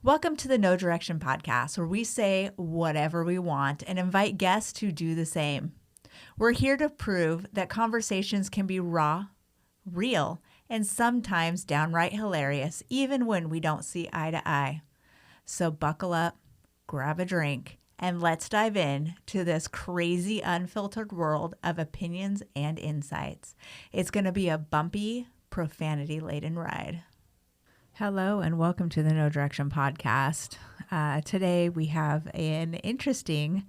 Welcome to the No Direction podcast, where we say whatever we want and invite guests to do the same. We're here to prove that conversations can be raw, real, and sometimes downright hilarious, even when we don't see eye to eye. So buckle up, grab a drink, and let's dive in to this crazy, unfiltered world of opinions and insights. It's going to be a bumpy, profanity-laden ride. Hello and welcome to the No Direction podcast. Today we have an interesting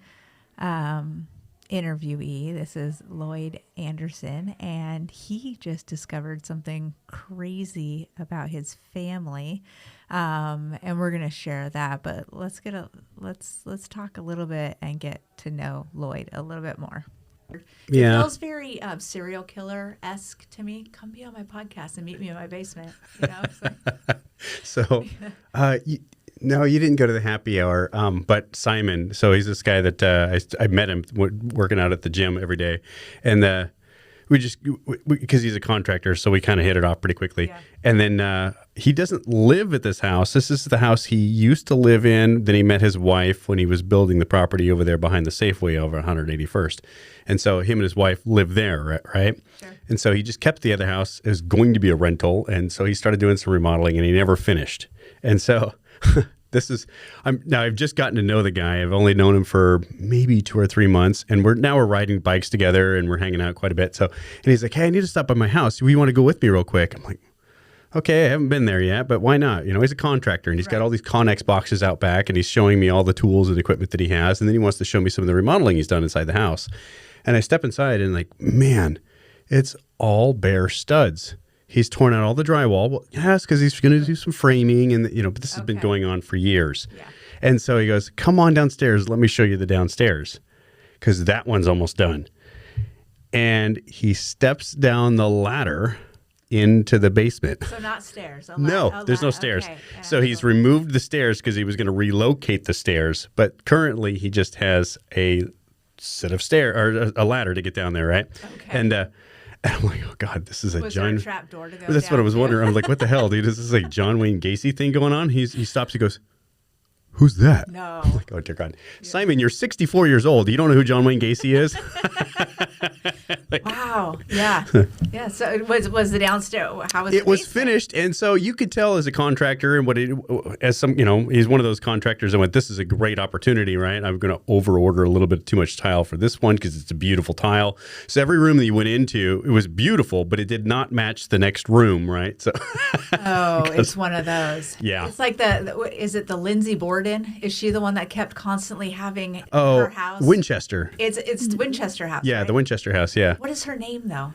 interviewee. This is Lloyd Anderson, and he just discovered something crazy about his family, and we're going to share that. But let's talk a little bit and get to know Lloyd a little bit more. Yeah. It feels very serial killer-esque to me. Come be on my podcast and meet me in my basement. You know? So, no, you didn't go to the happy hour. But Simon, so he's this guy that I met him working out at the gym every day, and because he's a contractor, so we kind of hit it off pretty quickly. Yeah. And then he doesn't live at this house. This is the house he used to live in. Then he met his wife when he was building the property over there behind the Safeway over 181st. And so him and his wife live there, right? Sure. And so he just kept the other house as going to be a rental. And so he started doing some remodeling, and he never finished. And so I've just gotten to know the guy. I've only known him for maybe 2 or 3 months, and we're riding bikes together, and we're hanging out quite a bit. So, and he's like, "Hey, I need to stop by my house. Do you want to go with me real quick?" I'm like, "Okay, I haven't been there yet, but why not?" You know, he's a contractor, and he's got all these Connex boxes out back, and he's showing me all the tools and equipment that he has, and then he wants to show me some of the remodeling he's done inside the house. And I step inside, and like, man, it's all bare studs. He's torn out all the drywall. Well, yes, because he's going to do some framing, and but this has been going on for years. Yeah. And so he goes, "Come on downstairs. Let me show you the downstairs, because that one's almost done." And he steps down the ladder into the basement. So not stairs. No, there's no stairs. Okay. Yeah, so he's removed the stairs because he was going to relocate the stairs. But currently, he just has a set of stairs or a ladder to get down there, right? Okay. And I'm like, oh God, this is Was there a trap door to go That's down? what I was wondering. I was like, what the hell, dude? Is this like John Wayne Gacy thing going on? He stops. He goes, "Who's that?" No. I'm like, oh dear God, yeah. Simon, you're 64 years old. You don't know who John Wayne Gacy is? Wow. Yeah. Yeah. So it was the downstairs. How was it? Was finished, and so you could tell as a contractor, and he's one of those contractors. I went, this is a great opportunity, right? I'm going to over order a little bit too much tile for this one because it's a beautiful tile. So every room that you went into, it was beautiful, but it did not match the next room, right? So it's one of those. Yeah. It's like is it the Lindsay Borden? Is she the one that kept constantly having her house? Winchester. It's the Winchester house. Yeah, right? The Winchester house. Yeah. What is her name though?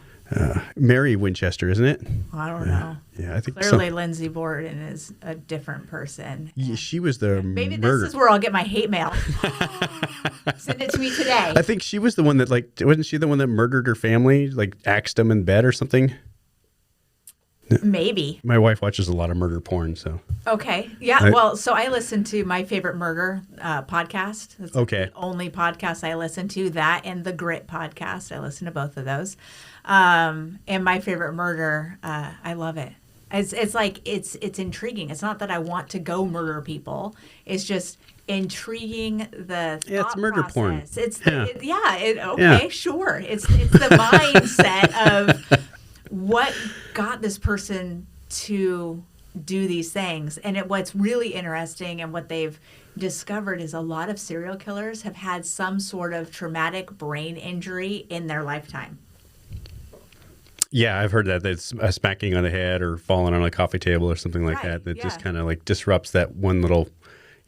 Mary Winchester, isn't it? I don't know. Yeah, I think clearly Lindsay Borden is a different person. Yeah, she was the maybe murder. This is where I'll get my hate mail. Send it to me today. I think she was the one that wasn't she the one that murdered her family, axed them in bed or something? Maybe. My wife watches a lot of murder porn, so. Okay. Yeah. So I listen to My Favorite Murder podcast. That's the only podcast I listen to. That and the Grit podcast. I listen to both of those. And My Favorite Murder, I love it. It's like it's intriguing. It's not that I want to go murder people. It's just intriguing the thought it's murder process. Porn. It's sure. It's the mindset of what got this person to do these things. And what's really interesting and what they've discovered is a lot of serial killers have had some sort of traumatic brain injury in their lifetime. Yeah, I've heard that. That's a smacking on the head or falling on a coffee table or something like that. That just kind of disrupts that one little,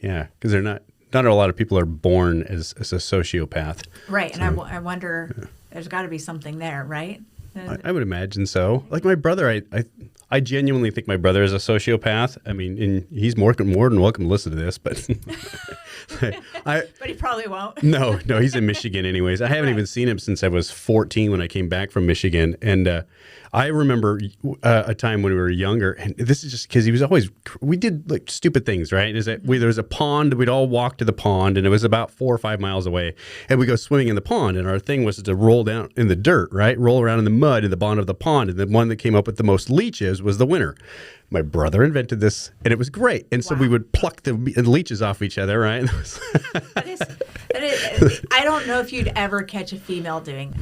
because they're not a lot of people are born as a sociopath. Right. So, and I wonder, there's got to be something there, right? I would imagine so. Like my brother, I genuinely think my brother is a sociopath. I mean, and he's more than welcome to listen to this, but but he probably won't. No, he's in Michigan anyways. I haven't even seen him since I was 14 when I came back from Michigan. And I remember a time when we were younger, and this is just because he was always, we did like stupid things, right? Is that there was a pond, we'd all walk to the pond, and it was about 4 or 5 miles away, and we go swimming in the pond, and our thing was to roll down in the dirt, right? Roll around in the mud in the bottom of the pond, and the one that came up with the most leeches leeches was the winner. My brother invented this, and it was great. And so we would pluck the leeches off each other, right? I don't know if you'd ever catch a female doing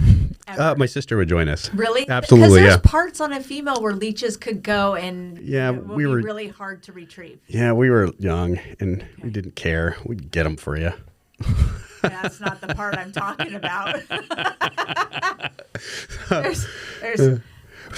that. My sister would join us. Really? Absolutely, because there's parts on a female where leeches could go and it would be really hard to retrieve. Yeah, we were young, and we didn't care. We'd get them for you. That's not the part I'm talking about.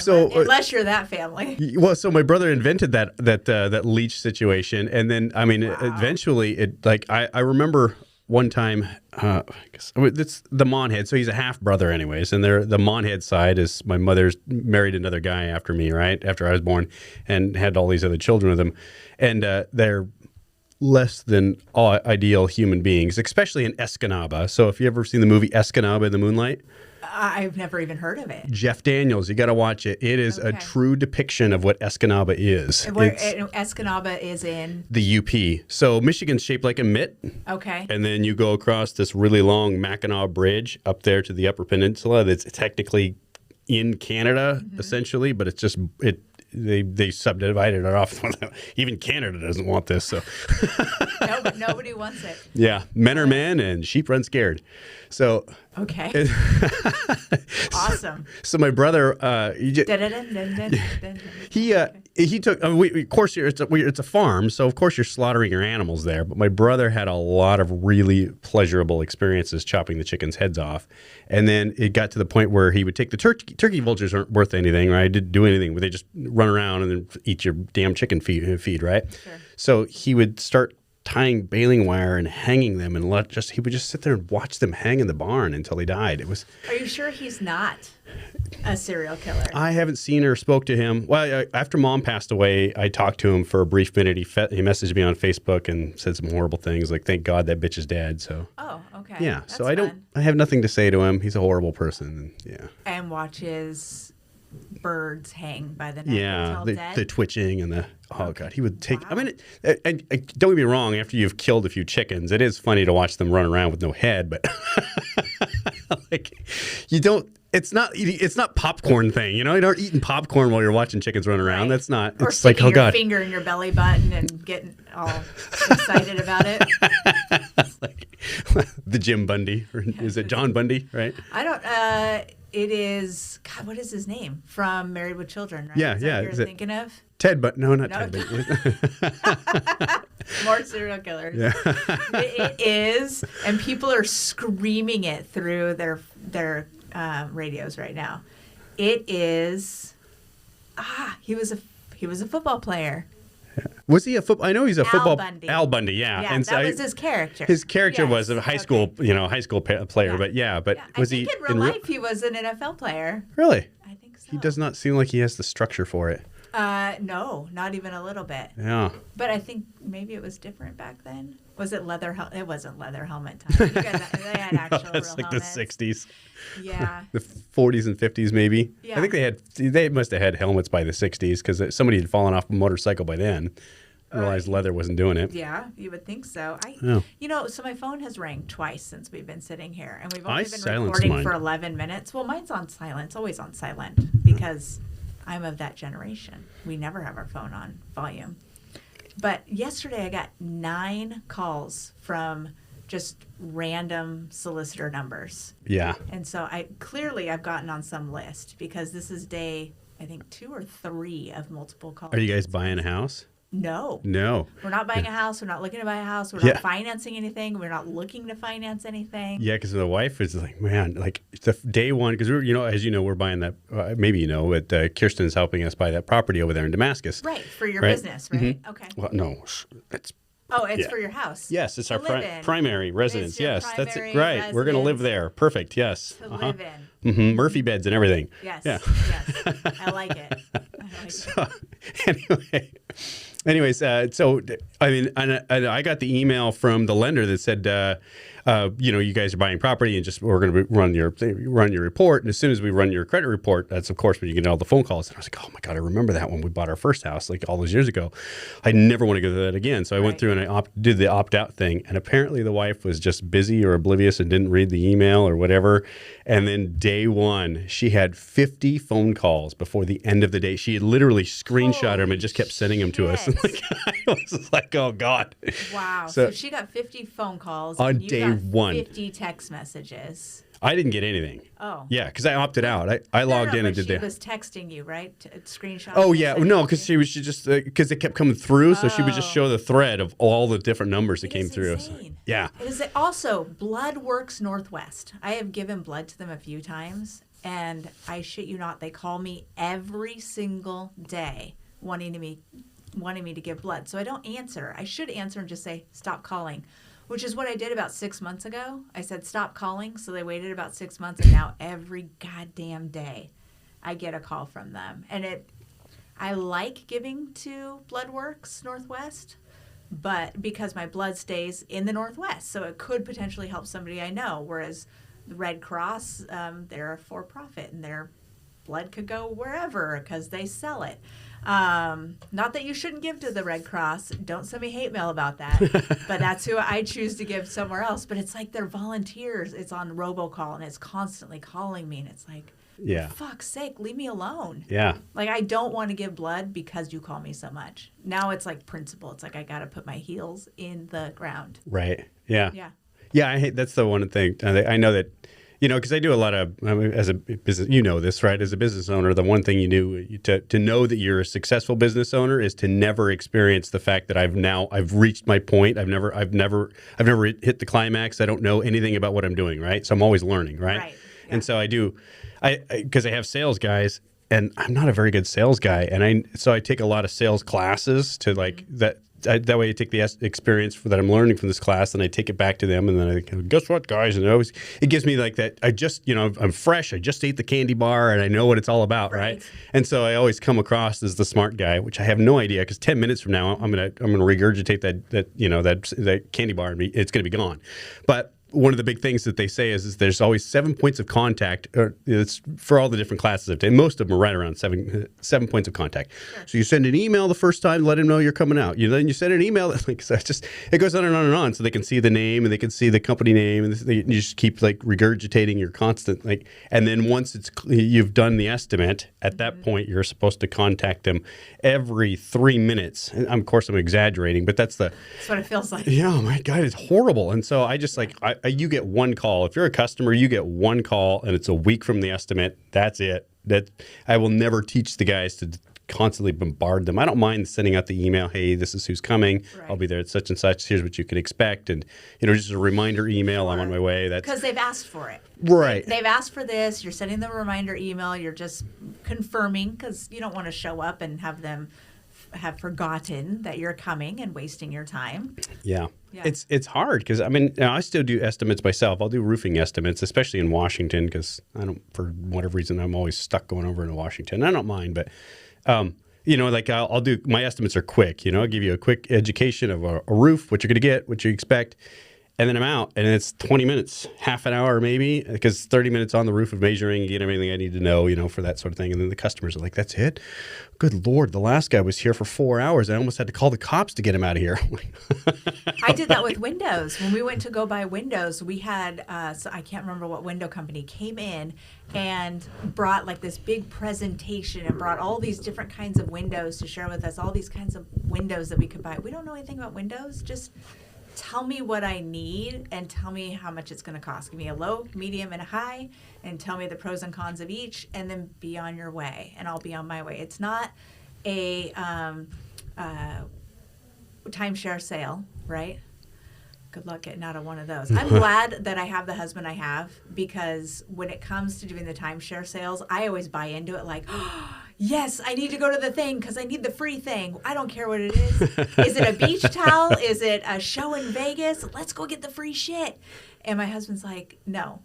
Unless you're that family. Well, so my brother invented that leech situation, and then eventually I remember one time, it's the Monhead. So he's a half brother, anyways, and the Monhead side is my mother's married another guy after me, right after I was born, and had all these other children with him, and they're less than ideal human beings, especially in Escanaba. So if you ever seen the movie Escanaba in the Moonlight. I've never even heard of it. Jeff Daniels, you got to watch it. It is a true depiction of what Escanaba is. Escanaba is in? The UP. So Michigan's shaped like a mitt. Okay. And then you go across this really long Mackinac Bridge up there to the Upper Peninsula. That's technically in Canada, essentially, but it's just they subdivided it off. Even Canada doesn't want this. So nobody wants it. Yeah, men are men and sheep run scared. So okay, awesome. So my brother, he took. Of course, it's a farm, so of course you're slaughtering your animals there. But my brother had a lot of really pleasurable experiences chopping the chickens' heads off, and then it got to the point where he would take the turkey vultures aren't worth anything, right? Didn't do anything, but they just run around and then eat your damn chicken feed, right? Sure. So he would start tying baling wire and hanging them, and he would just sit there and watch them hang in the barn until he died. Are you sure he's not a serial killer? I haven't seen or spoke to him. Well, after Mom passed away, I talked to him for a brief minute. He messaged me on Facebook and said some horrible things, like "Thank God that bitch is dead." So. Oh, okay. Yeah. That's so I have nothing to say to him. He's a horrible person. And watches birds hang by the neck until dead. The twitching and God, he would take. Wow. I mean, and don't get me wrong. After you've killed a few chickens, it is funny to watch them run around with no head. But you don't. It's not popcorn thing. You aren't eating popcorn while you're watching chickens run around. Right. That's not. Or it's like, oh God, finger in your belly button and getting all excited about it. The Jim Bundy, or is it John Bundy? Right. I don't. It is, God, what is his name? From Married with Children, right? Yeah, is that what you're thinking of? Ted, but no, not Ted. More serial killers. Yeah. It is, and people are screaming it through their radios right now. It is, he was a football player. Was he a football? I know he's a football. Bundy. Al Bundy, yeah. And that was his character. His character was a high school player, but was he? I think in real life he was an NFL player. Really? I think so. He does not seem like he has the structure for it. No, not even a little bit. Yeah. But I think maybe it was different back then. Was it leather? It wasn't leather helmet time. They had actual That's real like helmets. the 60s. Yeah. The 40s and 50s maybe. Yeah. I think they must have had helmets by the 60s because somebody had fallen off a motorcycle by then. Realized leather wasn't doing it. Yeah, you would think so. So my phone has rang twice since we've been sitting here, and we've only been recording for 11 minutes. Well, mine's on silent. It's always on silent because I'm of that generation. We never have our phone on volume. But yesterday I got 9 calls from just random solicitor numbers. Yeah. And so I've gotten on some list because this is day, I think, 2 or 3 of multiple calls. Are you guys buying a house? No. We're not buying a house. We're not looking to buy a house. We're not financing anything. We're not looking to finance anything. Yeah, because the wife is like, man, like the day one, because we're buying that. Maybe but Kirsten's helping us buy that property over there in Damascus. Right, for your business, right? Mm-hmm. Okay. Well, no, it's. It's for your house. Yes, it's our primary residence. Yes, that's it. Right. Residence. We're going to live there. Perfect. Yes. To live in. Mm-hmm. Murphy beds and everything. Yes. Yeah. Yes. I like it. Anyways, so I mean, and I got the email from the lender that said, you guys are buying property and we're going to run your report. And as soon as we run your credit report, that's of course when you get all the phone calls. And I was like, oh my God, I remember that when we bought our first house, like all those years ago. I never want to go through that again. So I went through and I did the opt-out thing. And apparently the wife was just busy or oblivious and didn't read the email or whatever. And then day one, she had 50 phone calls before the end of the day. She had literally screenshot them and just kept sending them to us. And I was just like, oh God. Wow. So she got 50 phone calls on and you day got one. 50 text messages. I didn't get anything. Oh. Yeah, because I opted out. I logged in and did that. She was texting you, right? Screenshot. Oh, yeah. No, because she just, because it kept coming through. So she would just show the thread of all the different numbers that came through. Insane. Yeah. Is it also Blood Works Northwest? I have given blood to them a few times. And I shit you not, they call me every single day wanting me to give blood. So I don't answer. I should answer and just say, stop calling. Which is what I did about 6 months ago. I said, stop calling. So they waited about 6 months. And now every goddamn day I get a call from them. And I like giving to Bloodworks Northwest, but because my blood stays in the Northwest. So it could potentially help somebody I know. Whereas the Red Cross, they're a for-profit and their blood could go wherever because they sell it. Not that you shouldn't give to the Red Cross. Don't send me hate mail about that. But that's who I choose to give somewhere else. But it's like they're volunteers. It's on robocall and it's constantly calling me. And it's like, for fuck's sake, leave me alone. Yeah. Like, I don't want to give blood because you call me so much. Now it's like principle. It's like I got to put my heels in the ground. Right. Yeah. Yeah. Yeah. I hate that's the one thing. I know that. Because I do a lot of, as a business, this, right? As a business owner, the one thing you do to know that you're a successful business owner is to never experience the fact that I've reached my point. I've never hit the climax. I don't know anything about what I'm doing, right? So I'm always learning, right? Right. Yeah. And so because I have sales guys, and I'm not a very good sales guy, and so I take a lot of sales classes to like that. That way I take the experience that I'm learning from this class and I take it back to them and then I go, guess what, guys? And it gives me like that. I just, I'm fresh. I just ate the candy bar and I know what it's all about, right? And so I always come across as the smart guy, which I have no idea because 10 minutes from now I'm gonna regurgitate that candy bar and it's gonna be gone. But one of the big things that they say is there's always 7 points of contact. It's for all the different classes I've taken. Most of them are right around seven points of contact. Sure. So you send an email the first time, let them know you're coming out. Then you send an email. It goes on and on and on. So they can see the name and they can see the company name, and you just keep like regurgitating your constant And then once you've done the estimate, at that point you're supposed to contact them every 3 minutes. And of course I'm exaggerating, but that's what it feels like. Yeah, my God, it's horrible. And so I just you get one call. If you're a customer, you get one call and it's a week from the estimate. That's it. That I will never teach the guys to constantly bombard them. I don't mind sending out the email, hey, this is who's coming. Right. I'll be there at such and such. Here's what you can expect. And, just a reminder email. Sure. I'm on my way. Because they've asked for it. Right. They've asked for this. You're sending them a reminder email. You're just confirming because you don't want to show up and have them have forgotten that you're coming and wasting your time. Yeah. It's hard because I still do estimates myself. I'll do roofing estimates, especially in Washington, because for whatever reason, I'm always stuck going over into Washington. I don't mind, but I'll do my estimates are quick. I'll give you a quick education of a roof, what you're going to get, what you expect. And then I'm out, and it's 20 minutes, half an hour maybe, because 30 minutes on the roof of measuring, get everything I need to know, for that sort of thing. And then the customers are like, that's it? Good Lord, the last guy was here for 4 hours. I almost had to call the cops to get him out of here. I did that with windows. When we went to go buy windows, we had, so I can't remember what window company came in and brought like this big presentation and brought all these different kinds of windows to share with us, all these kinds of windows that we could buy. We don't know anything about windows, just tell me what I need and tell me how much it's going to cost. Give me a low, medium, and a high, and tell me the pros and cons of each, and then be on your way, and I'll be on my way. It's not a timeshare sale, right? Good luck getting out of one of those. I'm glad that I have the husband I have, because when it comes to doing the timeshare sales, I always buy into it like, oh, yes, I need to go to the thing because I need the free thing. I don't care what it is. Is it a beach towel? Is it a show in Vegas? Let's go get the free shit. And my husband's like, no,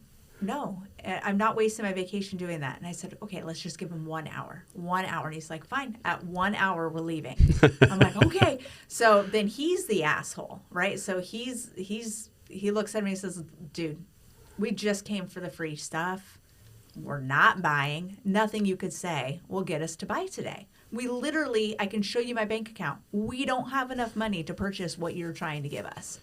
I'm not wasting my vacation doing that. And I said, okay, let's just give him 1 hour. 1 hour. And he's like, fine, at 1 hour, we're leaving. I'm like, okay. So then he's the asshole, right? So he's he looks at me and says, dude, we just came for the free stuff. We're not buying. Nothing you could say will get us to buy today. We literally, I can show you my bank account. We don't have enough money to purchase what you're trying to give us.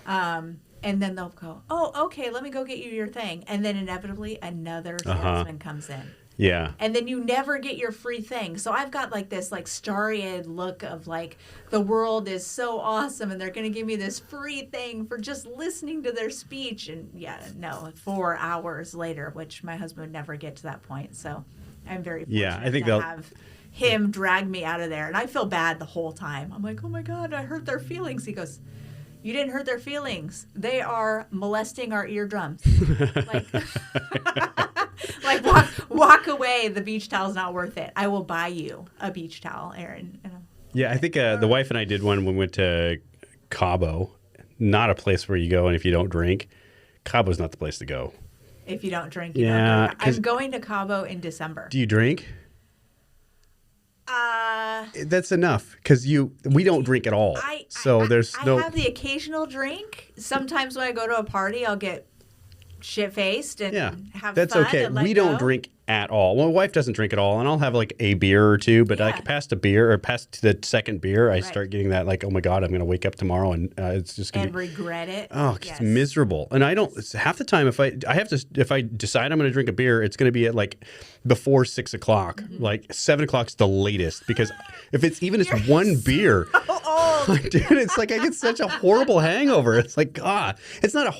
And then they'll go, oh, okay, let me go get you your thing. And then inevitably another salesman comes in. Yeah. And then you never get your free thing. So I've got like this like starry-eyed look of like the world is so awesome and they're going to give me this free thing for just listening to their speech. And yeah, no, 4 hours later, which my husband would never get to that point. So I'm very fortunate I think to they'll have him drag me out of there. And I feel bad the whole time. I'm like, oh my God, I hurt their feelings. He goes, you didn't hurt their feelings. They are molesting our eardrums. Like walk away. The beach towel's not worth it. I will buy you a beach towel, Erin. Yeah, I think the wife and I did one when we went to Cabo. Not a place where you go and if you don't drink. Cabo's not the place to go. If you don't drink, you don't drink. I'm going to Cabo in December. Do you drink? That's enough because we don't drink at all. I have the occasional drink. Sometimes when I go to a party, I'll get shit-faced and have that's fun. Okay. And we don't drink at all. Well, my wife doesn't drink at all, and I'll have like a beer or two. But like past the second beer, I start getting that like, oh my God, I'm going to wake up tomorrow and it's just going to regret it. Oh, it's miserable. And I don't. Half the time, if I decide I'm going to drink a beer, it's going to be at like before 6 o'clock. Mm-hmm. Like 7 o'clock's the latest because if it's even just one beer. Dude, it's like I get such a horrible hangover. It's like, God, it's not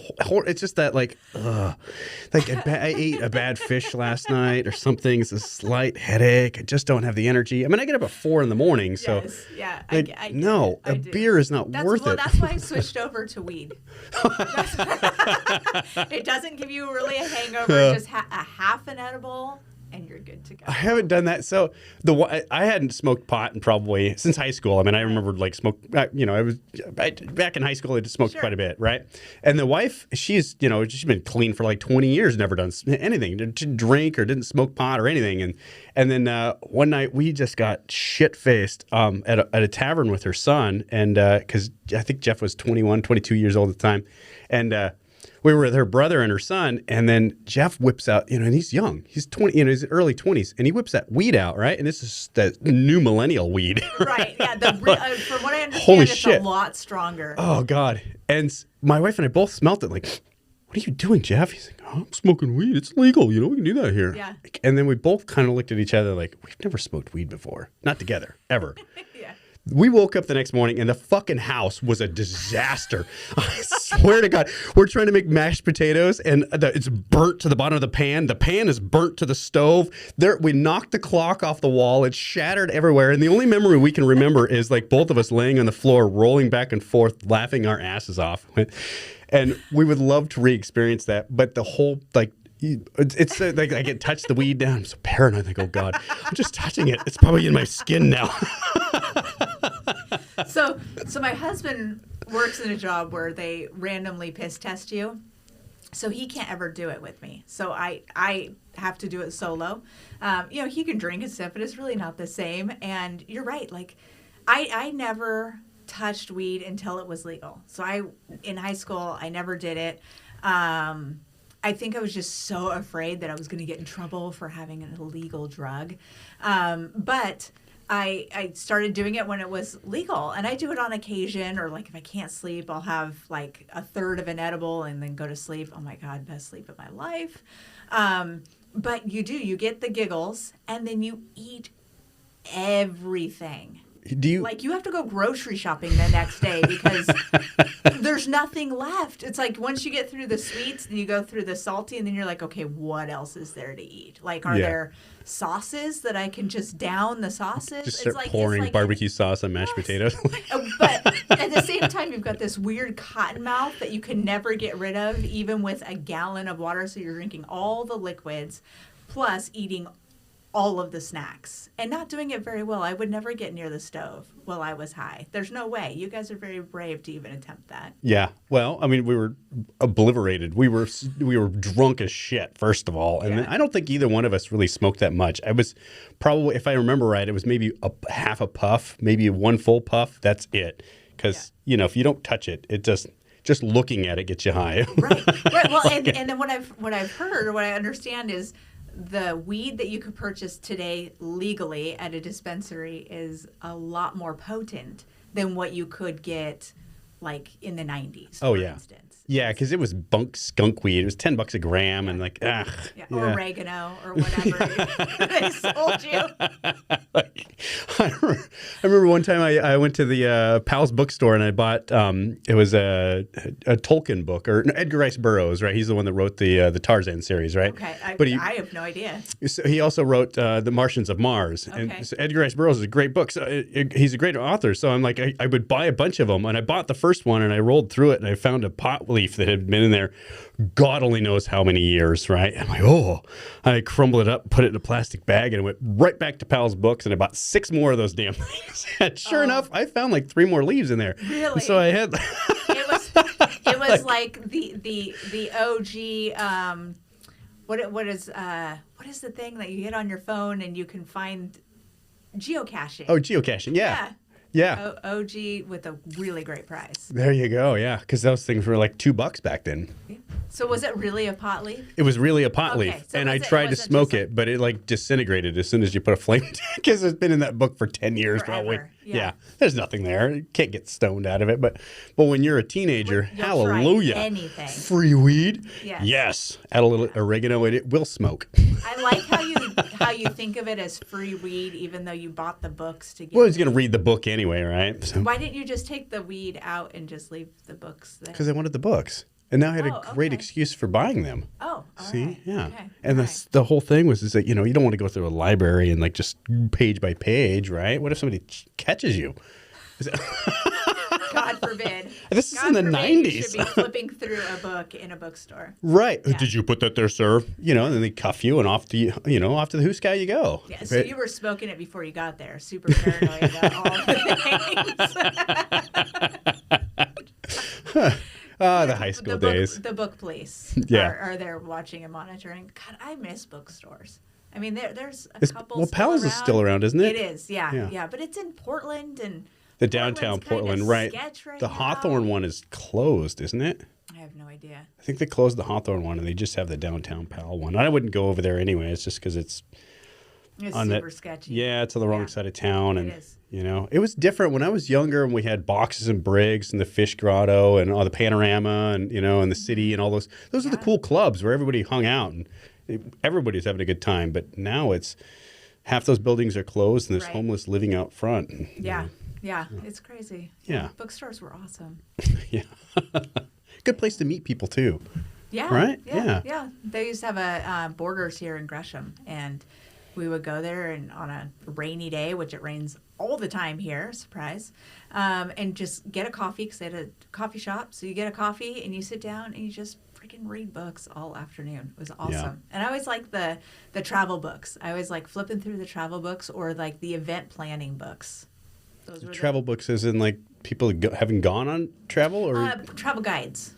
it's just that like, like I ate a bad fish last night or something. It's a slight headache. I just don't have the energy. I mean, I get up at 4 a.m. So yeah, like, a beer is not worth it. That's why I switched over to weed. It doesn't give you really a hangover. Just a half an edible. And you're good to go. I haven't done that. So I hadn't smoked pot in probably since high school. I mean, I remember like back in high school. I just smoked quite a bit, right? And the wife, she's been clean for like 20 years, never done anything, didn't drink or didn't smoke pot or anything. And then one night we just got shit faced at a tavern with her son, and because I think Jeff was 21, 22 years old at the time, and. We were with her brother and her son, and then Jeff whips out, and he's young. He's 20, his early 20s, and he whips that weed out, right? And this is the new millennial weed. Right, yeah. From what I understand, it's a lot stronger. Oh, God. And my wife and I both smelt it like, what are you doing, Jeff? He's like, oh, I'm smoking weed. It's legal. We can do that here. Yeah. And then we both kind of looked at each other like, we've never smoked weed before. Not together, ever. Yeah. We woke up the next morning and the fucking house was a disaster. I swear to God, we're trying to make mashed potatoes and it's burnt to the bottom of the pan. The pan is burnt to the stove. We knocked the clock off the wall. It's shattered everywhere. And the only memory we can remember is like both of us laying on the floor, rolling back and forth, laughing our asses off. And we would love to re-experience that. But the whole it's like I get touch the weed down. I'm so paranoid. I think, oh God, I'm just touching it. It's probably in my skin now. So my husband works in a job where they randomly piss test you. So he can't ever do it with me. So I have to do it solo. He can drink and stuff, but it's really not the same. And you're right. Like I never touched weed until it was legal. So in high school, I never did it. I think I was just so afraid that I was going to get in trouble for having an illegal drug. But I started doing it when it was legal, and I do it on occasion, or like if I can't sleep, I'll have like a third of an edible and then go to sleep. Oh my God, best sleep of my life. But you get the giggles, and then you eat everything. You have to go grocery shopping the next day because there's nothing left. It's like once you get through the sweets, then you go through the salty, and then you're like, okay, what else is there to eat? Like, are there sauces that I can just down the sauces? Just start pouring barbecue sauce on mashed potatoes. But at the same time, you've got this weird cotton mouth that you can never get rid of, even with a gallon of water. So you're drinking all the liquids, plus eating all of the snacks and not doing it very well. I would never get near the stove while I was high. There's no way. You guys are very brave to even attempt that. Yeah. Well, I mean, we were obliterated. We were drunk as shit, first of all. And then I don't think either one of us really smoked that much. I was probably, if I remember right, it was maybe half a puff, maybe one full puff. That's it. Because, if you don't touch it, it just just looking at it gets you high. Right. Well, and then what I've heard or what I understand is the weed that you could purchase today legally at a dispensary is a lot more potent than what you could get like in the 90s, for instance. Yeah, because it was bunk skunk weed. It was $10 a gram, and like, ugh. Yeah, or oregano or whatever they sold you. I remember one time I went to the Powell's bookstore and I bought it was a Tolkien book, or Edgar Rice Burroughs, right? He's the one that wrote the Tarzan series, right? Okay, I have no idea. So he also wrote The Martians of Mars. Okay. And so Edgar Rice Burroughs is a great book. So he's a great author. So I'm like, I would buy a bunch of them, and I bought the first one and I rolled through it and I found a pot leaf that had been in there God only knows how many years, right? I'm like, oh, I crumbled it up, put it in a plastic bag, and I went right back to Powell's books, and I bought 6 more of those damn things. And sure enough, I found like 3 more leaves in there. Really? And so I had. It was like the OG. What is the thing that you get on your phone and you can find geocaching? Oh, geocaching, yeah. Yeah. OG with a really great price. There you go. Yeah, because those things were like $2 back then. So was it really a pot leaf? It was really a pot leaf, so and I tried to smoke it, but it like disintegrated as soon as you put a flame to it, because it's been in that book for 10 years probably. Yeah, there's nothing there. You can't get stoned out of it, but when you're a teenager, hallelujah, try anything. Free weed, yes. Add a little oregano, and it will smoke. I like how you think of it as free weed, even though you bought the books to get. Well, he's going to read the book anyway, right? So. Why didn't you just take the weed out and just leave the books there? Because I wanted the books. And now I had a great excuse for buying them. Oh, see, right. yeah. Okay. And the whole thing was that you don't want to go through a library and like just page by page, right? What if somebody catches you? God forbid. This is in the 90s. You should be flipping through a book in a bookstore. Right. Yeah. Did you put that there, sir? And then they cuff you, and off to off to the hoosky you go. Yeah. So you were smoking it before you got there. Super paranoid about all the things. The high school days. The book police are there watching and monitoring. God, I miss bookstores. I mean, there's a couple. Well, Powell's is still around, isn't it? It is, yeah. But it's in Portland and the downtown Portland, right? The Hawthorne one is closed, isn't it? I have no idea. I think they closed the Hawthorne one, and they just have the downtown Powell one. I wouldn't go over there anyway. It's just because it's super sketchy. Yeah, it's on the wrong side of town, and it is. It was different when I was younger, and we had Boxes and Briggs and the Fish Grotto and all the Panorama and and the City and all those. Those are the cool clubs where everybody hung out and everybody's having a good time. But now it's half those buildings are closed, and there's homeless living out front. Yeah, it's crazy. Yeah. Bookstores were awesome. Yeah. Good place to meet people, too. Yeah. Right? Yeah. They used to have a Borders here in Gresham, and we would go there and on a rainy day, which it rains all the time here, surprise, and just get a coffee because they had a coffee shop. So you get a coffee and you sit down and you just freaking read books all afternoon. It was awesome. Yeah. And I always like the travel books. I always like flipping through the travel books or like the event planning books. Those were travel books as in like people having gone on travel or travel guides.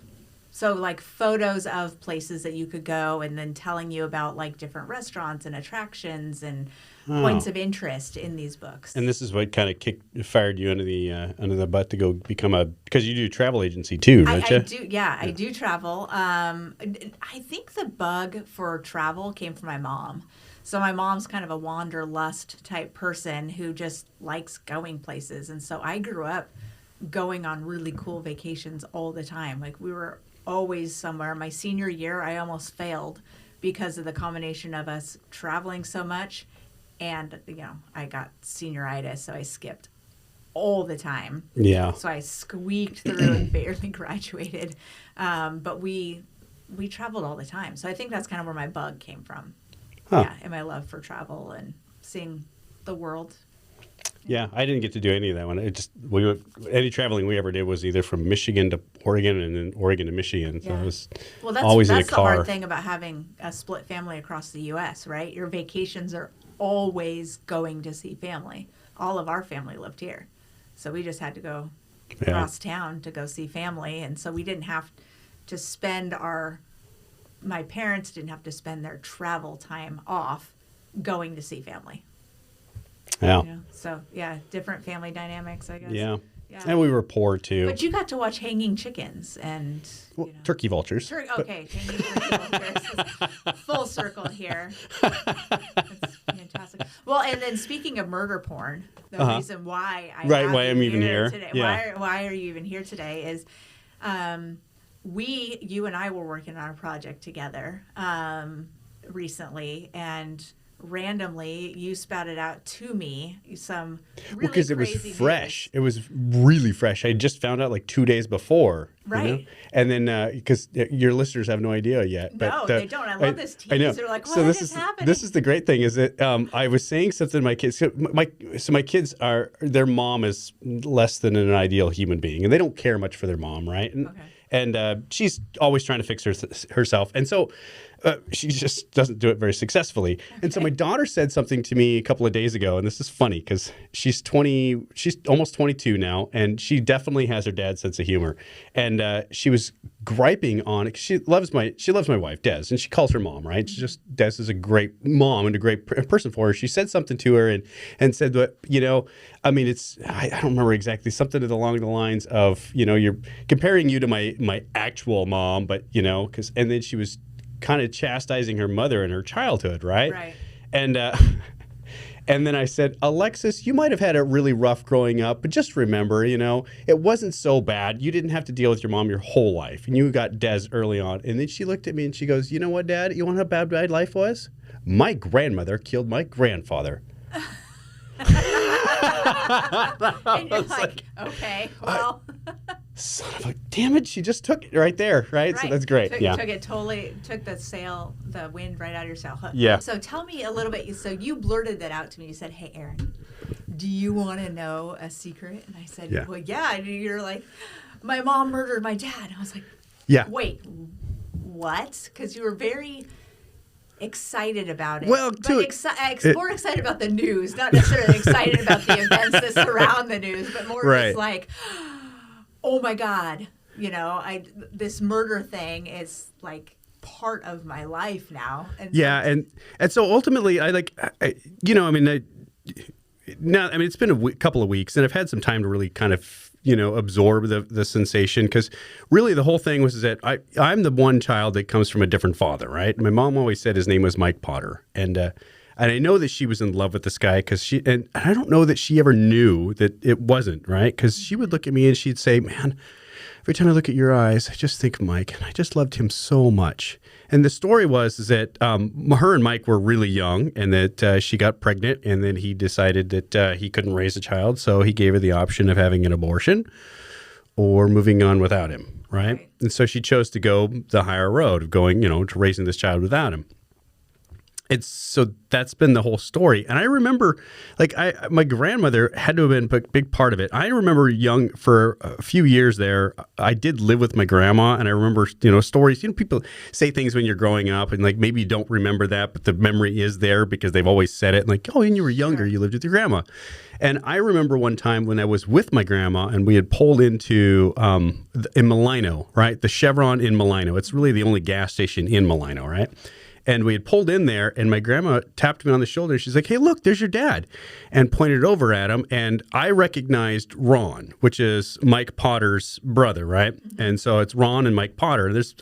So like photos of places that you could go and then telling you about like different restaurants and attractions and points of interest in these books. And this is what kind of fired you under the butt to go become because you do travel agency too, don't you? I do. Yeah, I do travel. I think the bug for travel came from my mom. So my mom's kind of a wanderlust type person who just likes going places. And so I grew up going on really cool vacations all the time. Like we were always somewhere. My senior year, I almost failed because of the combination of us traveling so much. And, I got senioritis, so I skipped all the time. Yeah. So I squeaked through and barely graduated. But we traveled all the time. So I think that's kind of where my bug came from. Huh. Yeah, and my love for travel and seeing the world. Yeah, I didn't get to do any of that one. Any traveling we ever did was either from Michigan to Oregon and then Oregon to Michigan. So it was always in a car. That's the hard thing about having a split family across the U.S., right? Your vacations are always going to see family. All of our family lived here. So we just had to go across town to go see family. And so we didn't have to spend my parents didn't have to spend their travel time off going to see family. Yeah. So, different family dynamics, I guess. Yeah. Yeah. And we were poor too. But you got to watch hanging chickens and turkey vultures. Okay, hanging turkey vultures. Full circle here. That's fantastic. Well, and then speaking of murder porn, the reason why why I'm even here today, why are you even here today is, you and I were working on a project together recently, and randomly you spouted out to me some really because it was fresh. It was really fresh. I just found out like 2 days before. Right. You know? And then because your listeners have no idea yet. But, no, they don't. I love this tease. I know. They're like, what is happening? This is the great thing is that I was saying something to my kids. So my kids their mom is less than an ideal human being, and they don't care much for their mom, right? And she's always trying to fix herself. And so she just doesn't do it very successfully. Okay. And so my daughter said something to me a couple of days ago, and this is funny because she's almost 22 now, and she definitely has her dad's sense of humor. And she was griping on it. She loves my wife, Des, and she calls her mom, right? Des is a great mom and a great person for her. She said something to her and said that, I mean, I don't remember exactly, something along the lines of, you're comparing you to my actual mom, but, and then she was kind of chastising her mother in her childhood, right? Right. And and then I said, Alexis, you might have had it really rough growing up, but just remember, it wasn't so bad. You didn't have to deal with your mom your whole life, and you got Des early on. And then she looked at me and she goes, you know what, Dad? You want to know how bad life was? My grandmother killed my grandfather. And you're like, okay, well. Son of a damn it! She just took it right there, right? So that's great. Took the wind right out of your sail. Yeah. So tell me a little bit. So you blurted that out to me. You said, "Hey, Erin, do you want to know a secret?" And I said, "Well, yeah." And you're like, "My mom murdered my dad." I was like, "Yeah." Wait, what? Because you were very excited about it. Well, more excited about the news, not necessarily excited about the events that surround the news, but more just like, oh my God, this murder thing is like part of my life now. And and so ultimately, it's been a couple of weeks, and I've had some time to really kind of absorb the sensation, because really the whole thing was that I'm the one child that comes from a different father, right? My mom always said his name was Mike Potter, and I know that she was in love with this guy and I don't know that she ever knew that it wasn't, right? Because she would look at me and she'd say, man, every time I look at your eyes, I just think of Mike, and I just loved him so much. And the story was that her and Mike were really young, and that she got pregnant, and then he decided that he couldn't raise a child, so he gave her the option of having an abortion or moving on without him, right? And so she chose to go the higher road of going, to raising this child without him. So that's been the whole story. And I remember, my grandmother had to have been a big part of it. I remember young, for a few years there, I did live with my grandma, and I remember, stories. People say things when you're growing up, and maybe you don't remember that, but the memory is there because they've always said it. And when you were younger, you lived with your grandma. And I remember one time when I was with my grandma, and we had pulled into in Malino, right? The Chevron in Malino. It's really the only gas station in Malino, right? And we had pulled in there, and my grandma tapped me on the shoulder. She's like, hey, look, there's your dad, and pointed over at him. And I recognized Ron, which is Mike Potter's brother, right? Mm-hmm. And so it's Ron and Mike Potter. There's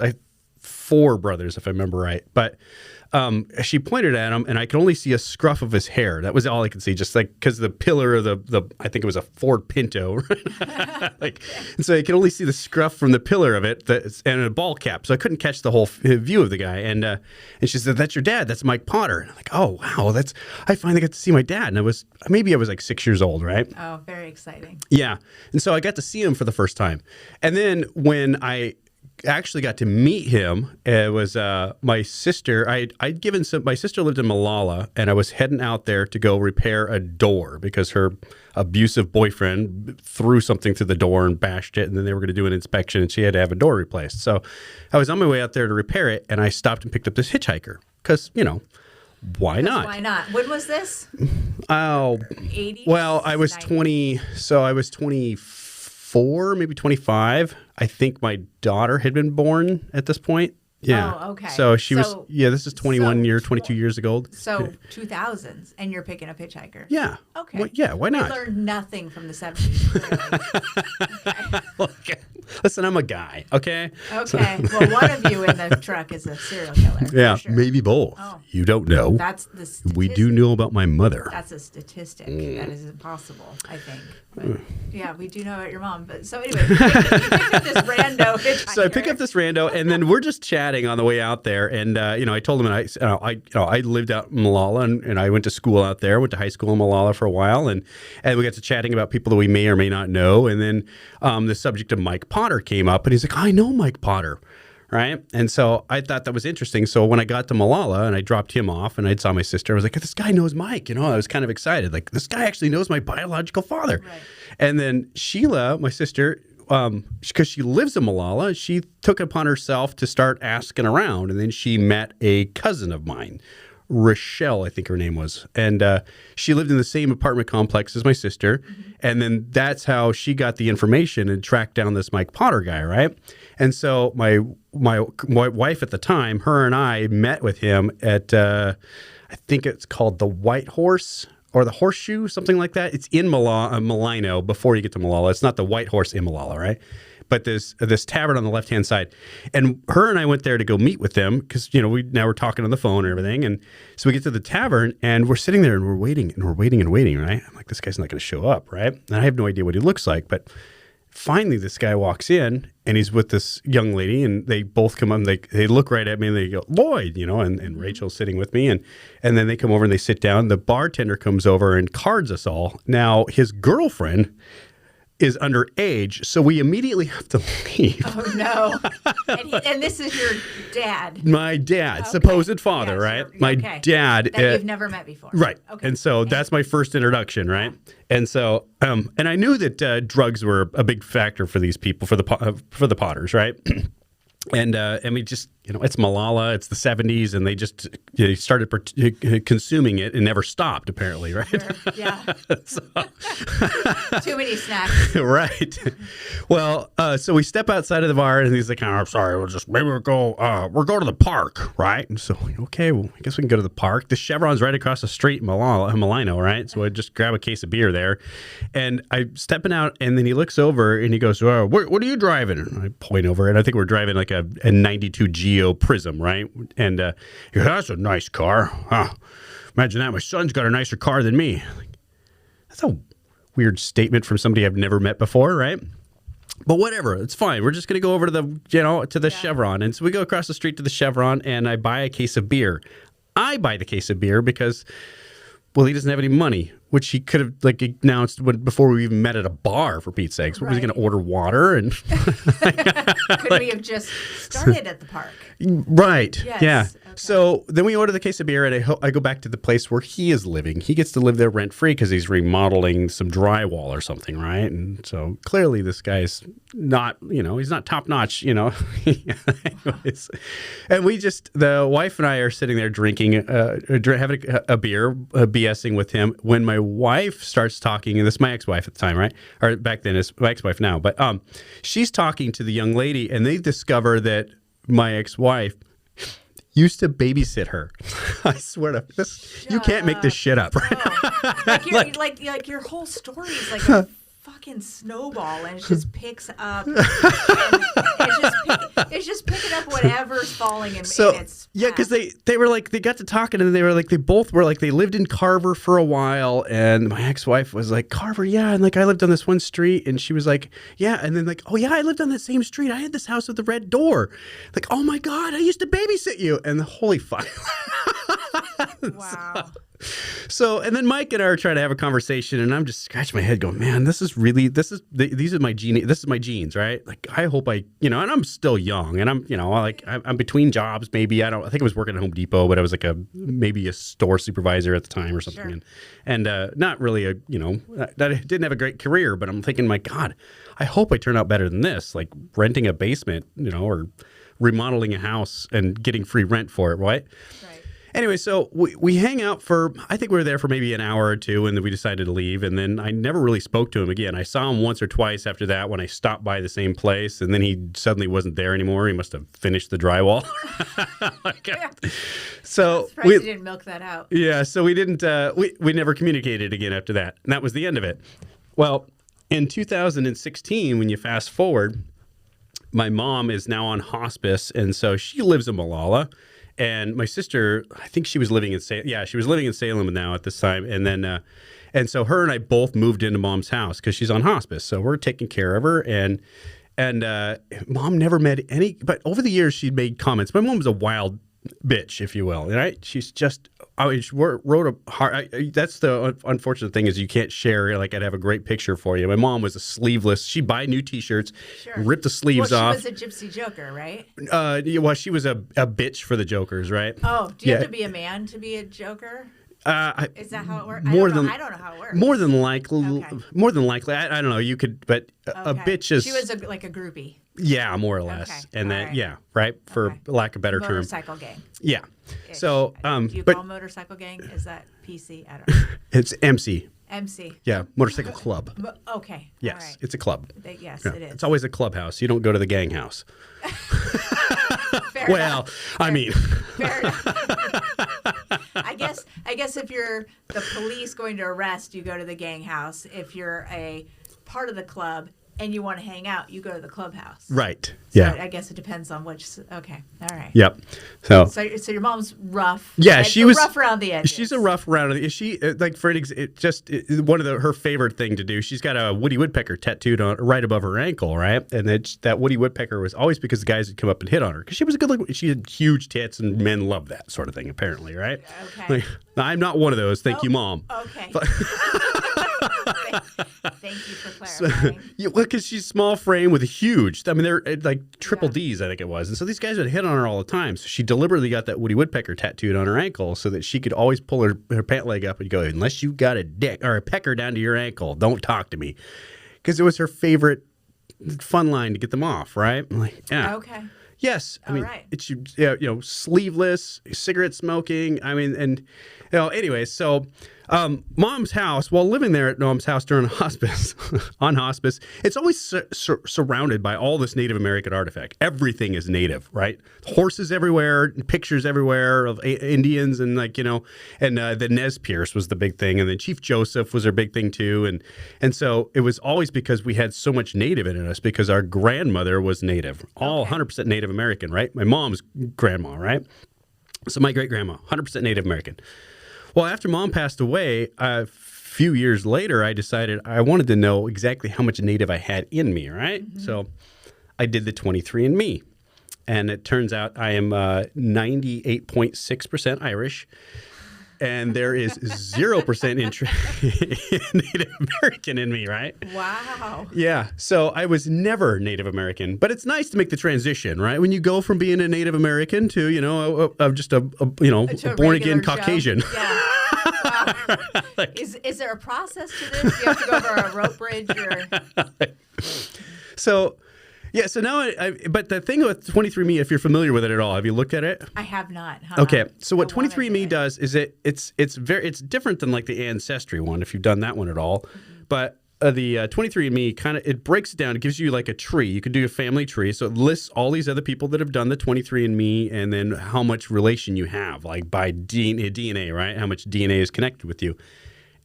4 brothers, if I remember right. But she pointed at him, and I could only see a scruff of his hair. That was all I could see, just because the pillar of the I think it was a Ford Pinto, and so I could only see the scruff from the pillar of it, and a ball cap. So I couldn't catch the whole view of the guy. And she said, "That's your dad. That's Mike Potter." And I'm like, "Oh wow, I finally got to see my dad." And I was 6 years old, right? Oh, very exciting. Yeah, and so I got to see him for the first time, and then when I actually got to meet him, it was my sister. My sister lived in Malala, and I was heading out there to go repair a door because her abusive boyfriend threw something through the door and bashed it, and then they were going to do an inspection, and she had to have a door replaced. So I was on my way out there to repair it, and I stopped and picked up this hitchhiker because, why not? Why not? When was this? 80s? Well, I was 20, so I was 24, maybe 25. I think my daughter had been born at this point. Yeah. Oh, okay. So she was, this is 22 years ago. So 2000s, and you're picking up Hitchhiker. Yeah. Okay. Well, yeah, why not? I learned nothing from the 70s. Okay. Listen, I'm a guy, okay? Okay. Well, one of you in the truck is a serial killer. Yeah, for sure. maybe both. Oh. You don't know. That's the statistic. We do know about my mother. That's a statistic. That is impossible, I think. But, yeah, we do know about your mom. But so anyway, you picked up this rando hitchhiker. So I pick up this rando, and then we're just chatting on the way out there. And I told him, I lived out in Malala, and I went to school out there. Went to high school in Malala for a while, and we got to chatting about people that we may or may not know. And then the subject of Mike Potter came up, and he's like, I know Mike Potter. Right. And so I thought that was interesting. So when I got to Malala and I dropped him off and I saw my sister, I was like, this guy knows Mike. I was kind of excited. Like, this guy actually knows my biological father. Right. And then Sheila, my sister, because she lives in Malala, she took upon herself to start asking around. And then she met a cousin of mine, Rochelle, I think her name was. And she lived in the same apartment complex as my sister. Mm-hmm. And then that's how she got the information and tracked down this Mike Potter guy, right? And so my wife at the time, her and I met with him at, I think it's called the White Horse or the Horseshoe, something like that. It's in Malino before you get to Malala. It's not the White Horse in Malala, right? But this tavern on the left-hand side. And her and I went there to go meet with them because, now we're talking on the phone and everything. And so we get to the tavern and we're sitting there and we're waiting and we're waiting and waiting, right? I'm like, this guy's not going to show up, right? And I have no idea what he looks like. But finally, this guy walks in and he's with this young lady and they both come up and they look right at me and they go, Lloyd, and Rachel's sitting with me. And then they come over and they sit down. The bartender comes over and cards us all. Now, his girlfriend is underage, so we immediately have to leave. Oh, no. And this is your dad. My dad, okay. Supposed father, right? My dad. That you've never met before. Right. Okay. And so that's my first introduction, right? And so, and I knew that drugs were a big factor for these people, for the Potters, right? And we just, it's Malala, it's the 70s, and they just started consuming it and never stopped, apparently, right? Sure. Yeah. Too many snacks. Right. Well, so we step outside of the bar, and he's like, I'm sorry, we'll go to the park, right? And so, okay, well, I guess we can go to the park. The Chevron's right across the street in Malino, right? So I just grab a case of beer there, and I'm stepping out, and then he looks over, and he goes, what are you driving? And I point over, and I think we're driving like a 92 Geo Prism, right? And he goes, that's a nice car. Huh. Imagine that. My son's got a nicer car than me. That's a weird statement from somebody I've never met before, right? But whatever, it's fine. We're just going to go over to the Chevron. And so we go across the street to the Chevron and I buy a case of beer. I buy the case of beer because, well, he doesn't have any money, which he could have announced before we even met at a bar, for Pete's sakes. Right. Was he going to order water? And could we have just started at the park? Right. Yes. Yeah. Okay. So then we order the case of beer, and I go back to the place where he is living. He gets to live there rent-free because he's remodeling some drywall or something, right? And so clearly this guy's not, he's not top-notch, Anyways. And the wife and I are sitting there drinking, having a beer, BSing with him, when my wife starts talking, and this is my ex-wife at the time, right? Or back then, it's my ex-wife now. But she's talking to the young lady, and they discover that my ex-wife used to babysit her. I swear to this, you can't make this shit up, right? Oh. Like your whole story is like a fucking snowball, and it just picks up. It's just picking up whatever's falling in its path. Yeah, because they were like, they got to talking, and they were like, they both were like, they lived in Carver for a while, and my ex-wife was like, Carver, yeah, and like I lived on this one street, and she was like, yeah, and then like, oh yeah, I lived on that same street. I had this house with the red door. Like, oh my God, I used to babysit you, and holy fuck. Wow. So, and then Mike and I are trying to have a conversation, and I'm just scratching my head going, man, these are my genes, right? Like, I hope and I'm still young, and I'm between jobs, maybe. I think I was working at Home Depot, but I was like maybe a store supervisor at the time or something. Sure. And not really I didn't have a great career, but I'm thinking, my God, I hope I turn out better than this, like renting a basement, or remodeling a house and getting free rent for it, right? Anyway, so we hang out for, I think we were there for maybe an hour or two, and then we decided to leave. And then I never really spoke to him again. I saw him once or twice after that when I stopped by the same place, and then he suddenly wasn't there anymore. He must have finished the drywall. So we didn't milk that out. Yeah, so we didn't. We never communicated again after that, and that was the end of it. Well, in 2016, when you fast forward, my mom is now on hospice, and so she lives in Malala. And my sister, I think she was living in Salem. Yeah, she was living in Salem now at this time. And then, and so her and I both moved into Mom's house because she's on hospice. So we're taking care of her. And Mom never met any. But over the years, she'd made comments. My mom was a wild bitch, if you will. Right? She's just. She wrote a hard. That's the unfortunate thing is you can't share. Like I'd have a great picture for you. My mom was a sleeveless. She'd buy new T-shirts, rip the sleeves off. She was a gypsy joker, right? Well, she was a bitch for the jokers, right? Oh, do you have to be a man to be a joker? Is that how it works? I don't know how it works. More than likely, I don't know. You could, but a bitch is. She was like a groupie. Yeah, more or less, and then for lack of a better term. Motorcycle gang. Yeah. Ish. So, do you call motorcycle gang? Is that PC? I don't know. It's MC. MC. Yeah, motorcycle club. Okay. Yes, all right. it's a club. Yes, it is. It's always a clubhouse. You don't go to the gang house. Fair enough. I mean. Fair enough. I guess if you're the police going to arrest, you go to the gang house. If you're a part of the club and you want to hang out, you go to the clubhouse. Right. So yeah. I guess it depends on which. Okay. All right. Yep. So your mom's rough. Yeah, she was rough around the edges. She's a rough around the. She like for one of her favorite thing to do. She's got a Woody Woodpecker tattooed on right above her ankle, right? And that Woody Woodpecker was always because the guys would come up and hit on her because she was a good look. She had huge tits and men love that sort of thing apparently, right? Okay. Like, I'm not one of those. Thank you, Mom. Okay. Thank you for clarifying. Because she's small frame with a huge. I mean, they're like triple D's, I think it was. And so these guys would hit on her all the time. So she deliberately got that Woody Woodpecker tattooed on her ankle so that she could always pull her pant leg up and go, unless you got a dick or a pecker down to your ankle, don't talk to me. Because it was her favorite fun line to get them off, right? I'm like, yeah. Okay. Yes, I mean, right. It's sleeveless, cigarette smoking. I mean, and anyway, so Mom's house, while living there at Mom's house during hospice, on hospice, it's always surrounded by all this Native American artifact. Everything is Native, right? Horses everywhere, pictures everywhere of Indians, and the Nez Perce was the big thing, and then Chief Joseph was their big thing too, and so it was always because we had so much Native in us because our grandmother was Native, all 100% Native American, right? My mom's grandma, right? So my great grandma, 100% Native American. Well, after Mom passed away, a few years later, I decided I wanted to know exactly how much Native I had in me, right? Mm-hmm. So I did the 23andMe. And it turns out I am 98.6% Irish. And there is 0% Native American in me, right? Wow. Yeah. So I was never Native American, but it's nice to make the transition, right? When you go from being a Native American to, just a born again Caucasian. Yeah. Wow. Is there a process to this? Do you have to go over a rope bridge or? So. Yeah, so now, but the thing with 23andMe, if you're familiar with it at all, have you looked at it? I have not. Okay, so what 23andMe does is it's different than like the Ancestry one, if you've done that one at all. Mm-hmm. But the 23andMe it breaks it down. It gives you like a tree. You could do a family tree. So it lists all these other people that have done the 23andMe and then how much relation you have, like by DNA, right? How much DNA is connected with you.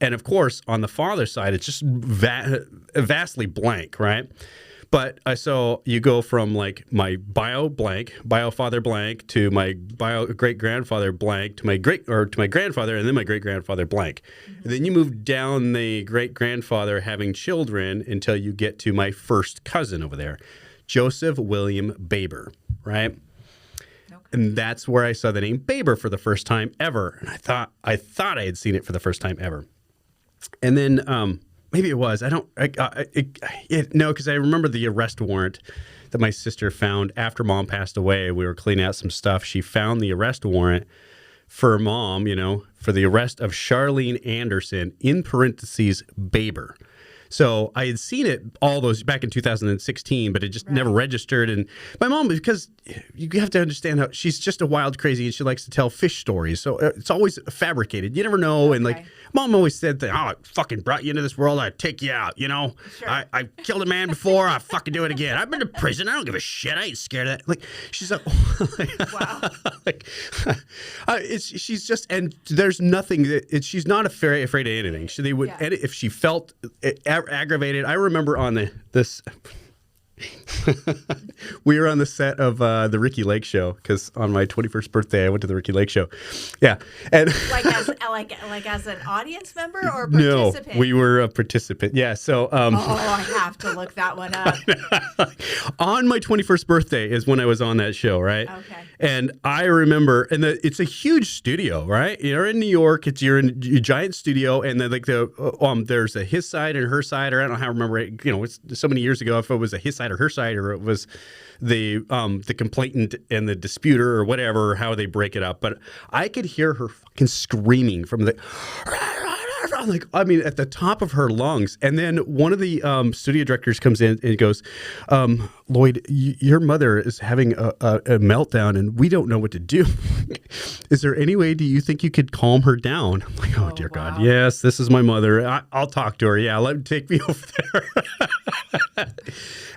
And of course, on the father's side, it's just vastly blank, right? But so you go from like my bio father blank to my bio great grandfather blank to my grandfather and then my great grandfather blank. Mm-hmm. And then you move down the great grandfather having children until you get to my first cousin over there, Joseph William Baber, right? Okay. And that's where I saw the name Baber for the first time ever. And I thought I had seen it for the first time ever. And then maybe it was. No, because I remember the arrest warrant that my sister found after Mom passed away. We were cleaning out some stuff. She found the arrest warrant for Mom, for the arrest of Charlene Anderson, in parentheses, Baber. So I had seen it all those back in 2016, but it just never registered. And my mom, because you have to understand how she's just a wild crazy and she likes to tell fish stories. So it's always fabricated. You never know. And like mom always said that, oh, I fucking brought you into this world. I'd take you out. You know, I killed a man before. I fucking do it again. I've been to prison. I don't give a shit. I ain't scared of that. Like she's like, wow. Like, she's just, and there's nothing that she's not afraid of anything. They would, if she felt aggravated. I remember on this. We were on the set of the Ricky Lake show because on my 21st birthday I went to the Ricky Lake show. Yeah, and like as an audience member or participant? No, we were a participant. Yeah, so I have to look that one up. On my 21st birthday is when I was on that show, right? Okay. And I remember, and it's a huge studio, right? You're in New York. You're in a giant studio, and then like there's a his side and her side, or I don't know how to remember it. You know, it's so many years ago if it was a his side or her side, or it was the complainant and the disputer or whatever, how they break it up. But I could hear her fucking screaming from the like, I mean, at the top of her lungs. And then one of the studio directors comes in and goes, Lloyd, your mother is having a meltdown and we don't know what to do. Is there any way, do you think you could calm her down? I'm like, oh dear God. Yes, this is my mother. I'll talk to her. Yeah, take me over there.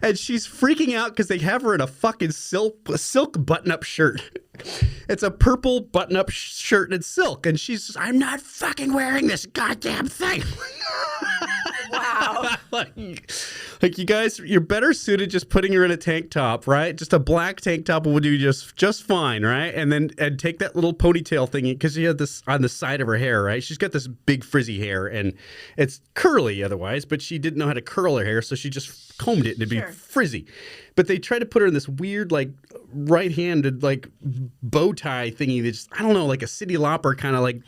And she's freaking out because they have her in a fucking silk button-up shirt. It's a purple button-up shirt and it's silk. And she's just, I'm not fucking wearing this goddamn thing. Wow. like you guys, you're better suited just putting her in a tank top, right? Just a black tank top will do just fine, right? And take that little ponytail thingy because she had this on the side of her hair, right? She's got this big frizzy hair and it's curly otherwise, but she didn't know how to curl her hair, so she just combed it and it'd be frizzy. But they tried to put her in this weird, like, right-handed, like, bow tie thingy that just, I don't know, like a Cyndi Lauper kind of, like,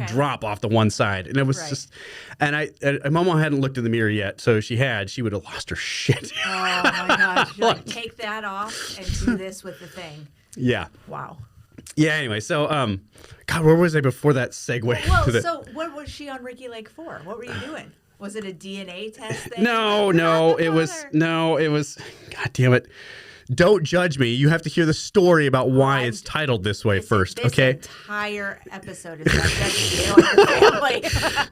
drop off the one side. And it was just, and my mom hadn't looked in the mirror yet, so if she had, she would have lost her shit. Oh, my gosh. Like, take that off and do this with the thing. Yeah. Wow. Yeah, anyway, so, God, where was I before that segue? Well, so what was she on Ricky Lake for? What were you doing? Was it a DNA test thing? No, it was, God damn it. Don't judge me. You have to hear the story about why it's titled this way first, okay? This entire episode is about judging you and your family.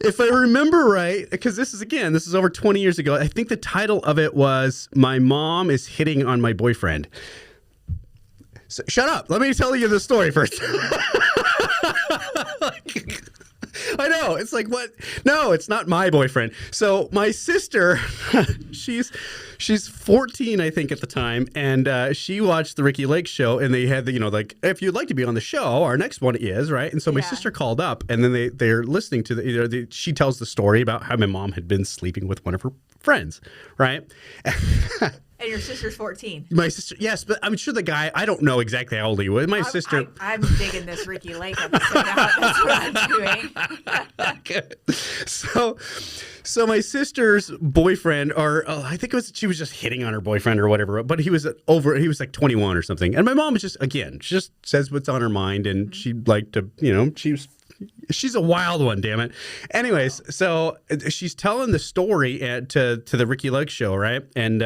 If I remember right, because this is over 20 years ago, I think the title of it was My Mom is Hitting on My Boyfriend. So, shut up. Let me tell you the story first. I know. It's like, what? No, it's not my boyfriend. So my sister, she's 14, I think, at the time, and she watched the Ricky Lake show, and they had the, like, if you'd like to be on the show, our next one is, right? And so my sister called up, and then they're listening to she tells the story about how my mom had been sleeping with one of her friends, right? And your sister's 14. My sister, yes, but I'm sure the guy, I don't know exactly how old he was. My sister. I'm digging this Ricky Lake episode out. That's what I'm doing. So my sister's boyfriend, or I think she was just hitting on her boyfriend or whatever, but he was like 21 or something. And my mom was she just says what's on her mind, and she'd like to, she's a wild one, damn it. Anyways, so she's telling the story to the Ricky Lake show, right? And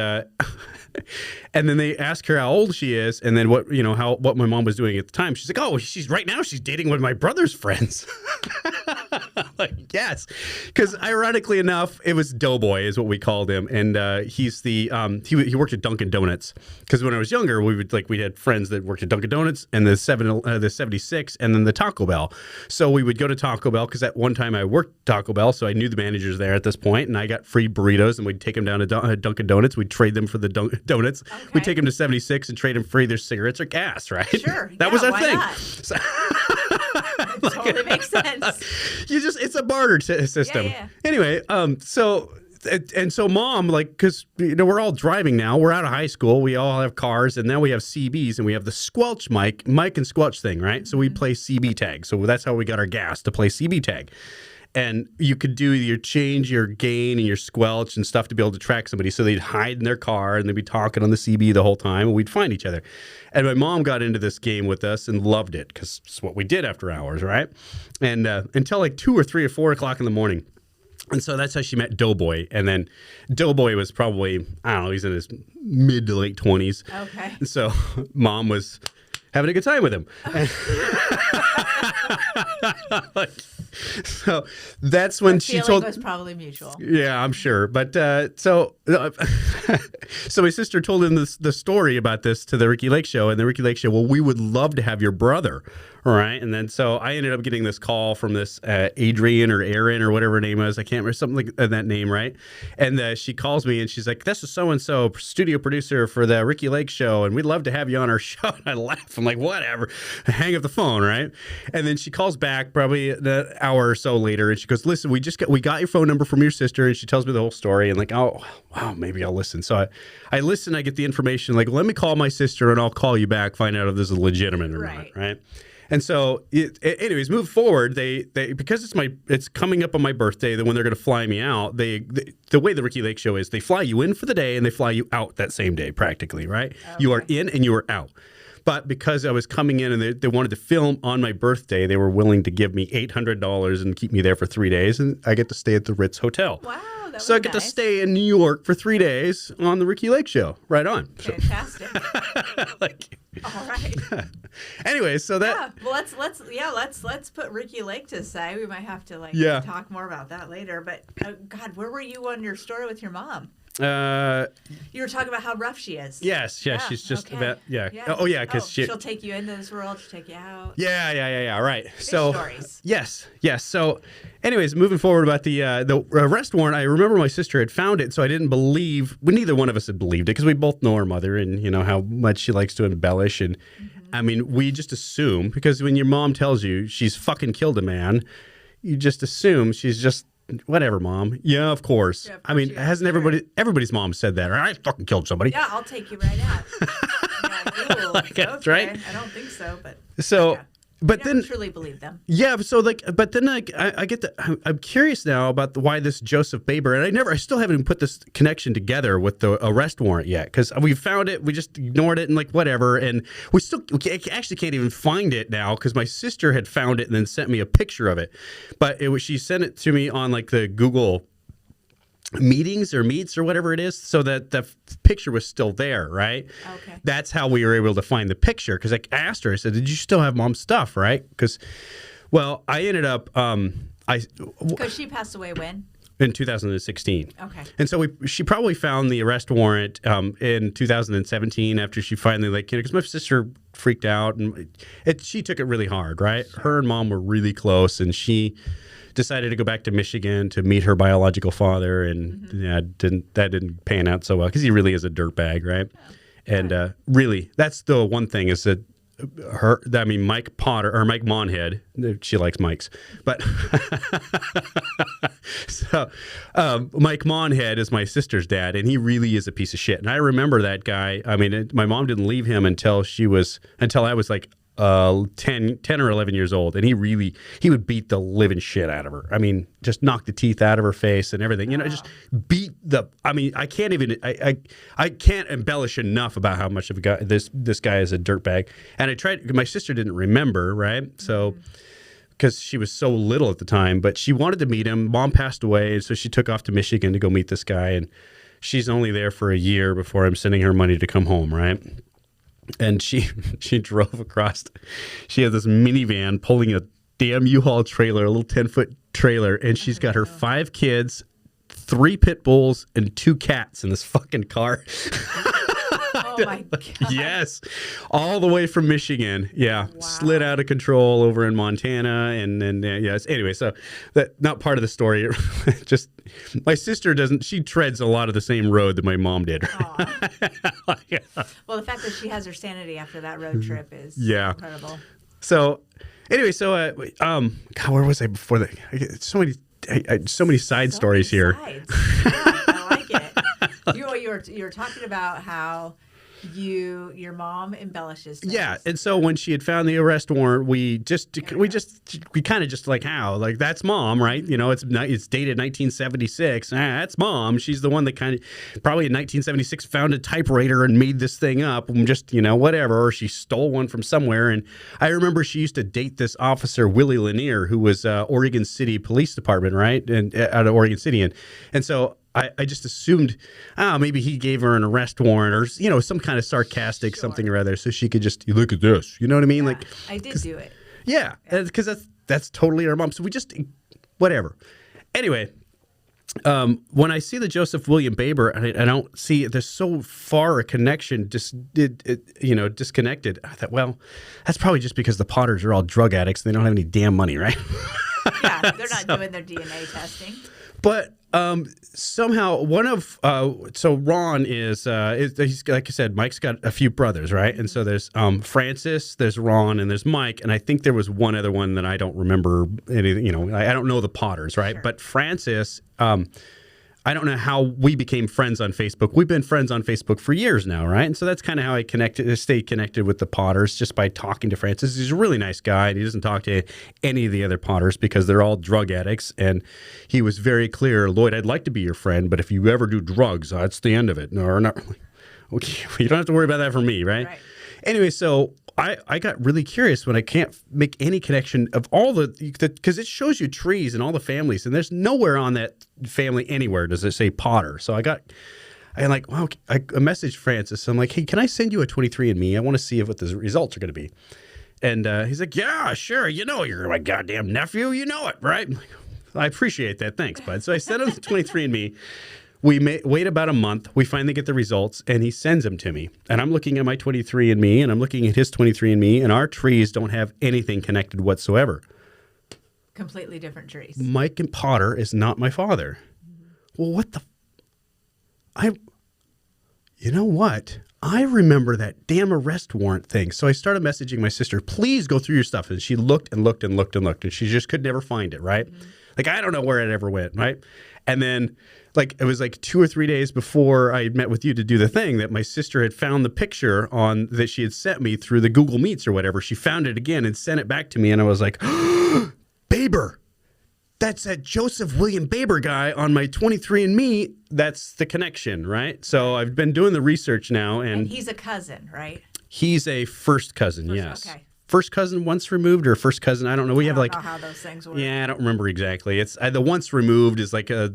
and then they ask her how old she is, and then what my mom was doing at the time. She's like, oh, she's dating one of my brother's friends. Like, yes, because ironically enough, it was Doughboy is what we called him, and he's the he worked at Dunkin' Donuts. Because when I was younger, we had friends that worked at Dunkin' Donuts and the 76 and then the Taco Bell. So we would go to Taco Bell because at one time I worked Taco Bell, so I knew the managers there at this point, and I got free burritos, and we'd take them down to Dunkin' Donuts. We'd trade them for the donuts. Okay. We'd take them to 76 and trade them for either cigarettes or gas, right? Sure. That was our thing. So, it totally makes sense. It's a barter system. Yeah. Anyway, so mom, like, because we're all driving now. We're out of high school. We all have cars, and now we have CBs, and we have the squelch mic and squelch thing, right? So we play CB tag. So that's how we got our gas, to play CB tag. And you could do your change, your gain, and your squelch and stuff to be able to track somebody. So they'd hide in their car and they'd be talking on the CB the whole time, and we'd find each other. And my mom got into this game with us and loved it because it's what we did after hours, right? And until like 2 or 3 or 4 o'clock in the morning. And so that's how she met Doughboy. And then Doughboy was probably, I don't know, he's in his mid to late 20s. Okay. And so Mom was having a good time with him. So that's when she told. Was probably mutual. Yeah, I'm sure. But so my sister told him the story about this to the Ricky Lake Show, and the Ricky Lake Show, well, we would love to have your brother. All right. And then so I ended up getting this call from this Adrian or Erin or whatever her name was. I can't remember, something like that name, right? And she calls me and she's like, this is so-and-so, studio producer for the Ricky Lake Show, and we'd love to have you on our show. And I laugh. I'm like, whatever. I hang up the phone, right? And then she calls back probably an hour or so later, and she goes, listen, we got your phone number from your sister, and she tells me the whole story, and like, oh, wow, maybe I'll listen. So I listen, I get the information, like, let me call my sister, and I'll call you back, find out if this is legitimate or not, right? And so, anyways, move forward. They because it's coming up on my birthday, when they're going to fly me out. The way the Ricky Lake Show is, they fly you in for the day and they fly you out that same day, practically, right? Okay. You are in and you are out. But because I was coming in and they wanted to film on my birthday, they were willing to give me $800 and keep me there for 3 days, and I get to stay at the Ritz Hotel. Wow. So I get to stay in New York for 3 days on the Ricky Lake Show. Right on. Fantastic. All right. Anyway, so that. Yeah. Well, let's put Ricky Lake to the side. We might have to talk more about that later. But God, where were you on your story with your mom? You were talking about how rough she is. Yes, she's just about Oh yeah, because she'll take you into this world, she'll take you out. Yeah. Right. Fish stories. Yes. So, anyways, moving forward about the arrest warrant, I remember my sister had found it, so I didn't believe. Well, neither one of us had believed it because we both know our mother and you know how much she likes to embellish, and I mean, we just assume because when your mom tells you she's fucking killed a man, you just assume she's just. Whatever, Mom. Yeah, of course. Yeah, of course. I mean, hasn't everybody's mom said that? Or I fucking killed somebody. Yeah, I'll take you right out. That's right. I don't think so, but but then truly believe them. Yeah, so but then I get I'm curious now about why this Joseph Baber, and I still haven't even put this connection together with the arrest warrant yet, because we found it, we just ignored it and like whatever, and we actually can't even find it now because my sister had found it and then sent me a picture of it, but she sent it to me on like the Google meetings or meets or whatever it is, so that the picture was still there, right? Okay. That's how we were able to find the picture, because I asked her, I said, did you still have Mom's stuff, right? Because, well, I ended up... Because she passed away when? In 2016. Okay. And so she probably found the arrest warrant in 2017 after she finally, because my sister freaked out, and she took it really hard, right? Sure. Her and Mom were really close, and she... decided to go back to Michigan to meet her biological father, and that didn't pan out so well because he really is a dirtbag, right? Yeah. And really, that's the one thing is that Mike Potter or Mike Monhead, she likes Mikes, but so Mike Monhead is my sister's dad, and he really is a piece of shit. And I remember that guy. I mean, my mom didn't leave him until I was like 10 or 11 years old, and he would beat the living shit out of her. I mean, just knock the teeth out of her face and everything, just beat I can't embellish enough about how much of a guy this guy is a dirtbag. And my sister didn't remember, right? So because she was so little at the time, but she wanted to meet him. Mom passed away, so she took off to Michigan to go meet this guy, and she's only there for a year before I'm sending her money to come home, right? And she drove across. She had this minivan pulling a damn U-Haul trailer, a little 10-foot trailer, and she's got her 5 kids, 3 pit bulls, and 2 cats in this fucking car. Oh my God. Yes, all the way from Michigan. Yeah, wow. Slid out of control over in Montana, and then yes. Anyway, so that not part of the story. Just my sister doesn't. She treads a lot of the same road that my mom did. Yeah. Well, the fact that she has her sanity after that road trip is incredible. So anyway, God, where was I before that? So many side stories here. Sides. Yeah, I like it. You were talking about how Your mom embellishes things. Yeah, and so when she had found the arrest warrant, we kind of just like, how, like, that's mom, right? You know, it's dated 1976. That's mom. She's the one that kind of probably in 1976 found a typewriter and made this thing up, and just, you know, whatever. Or she stole one from somewhere. And I remember she used to date this officer Willie Lanier, who was Oregon City Police Department, right, and out of Oregon City, and so. I just assumed, maybe he gave her an arrest warrant or, you know, some kind of sarcastic something or other, so she could just, you look at this, you know what I mean? Yeah, like, I did do it. Yeah, because that's totally our mom. So we just, whatever. Anyway, when I see the Joseph William Baber, I don't see, there's so far a connection, disconnected. I thought, well, that's probably just because the Potters are all drug addicts and they don't have any damn money, right? Yeah, they're not doing their DNA testing. But somehow one of so Ron is he's, like I said, Mike's got a few brothers, right? And so there's Francis, there's Ron, and there's Mike, and I think there was one other one that I don't remember anything. You know, I don't know the Potters, right? Sure. But Francis, I don't know how we became friends on Facebook. We've been friends on Facebook for years now, right? And so that's kind of how I stayed connected with the Potters, just by talking to Francis. He's a really nice guy, and he doesn't talk to any of the other Potters because they're all drug addicts. And he was very clear, Lloyd, I'd like to be your friend, but if you ever do drugs, that's the end of it. No, or not. Okay, you don't have to worry about that for me, right? Anyway, so I got really curious when I can't make any connection of all because it shows you trees and all the families, and there's nowhere on that family anywhere does it say Potter. So I messaged Francis. I'm like, hey, can I send you a 23andMe? I want to see what the results are going to be. And he's like, yeah, sure. You know, you're my goddamn nephew. You know it, right? I'm like, I appreciate that. Thanks, bud. So I sent him the 23andMe. We wait about a month. We finally get the results, and he sends them to me. And I'm looking at my 23andMe, and I'm looking at his 23andMe, and our trees don't have anything connected whatsoever. Completely different trees. Mike and Potter is not my father. Mm-hmm. Well, what the? You know what? I remember that damn arrest warrant thing. So I started messaging my sister, please go through your stuff. And she looked and looked and looked and looked, and she just could never find it, right? Mm-hmm. Like, I don't know where it ever went, right? And then, like, it was like 2 or 3 days before I met with you to do the thing that my sister had found the picture that she had sent me through the Google Meets or whatever. She found it again and sent it back to me, and I was like, Baber! That's that Joseph William Baber guy on my 23andMe. That's the connection, right? So I've been doing the research now. And he's a cousin, right? He's a first cousin, yes. Okay. First cousin once removed, or first cousin, I don't know. I don't know how those things work. Yeah, I don't remember exactly. It's the once removed is like a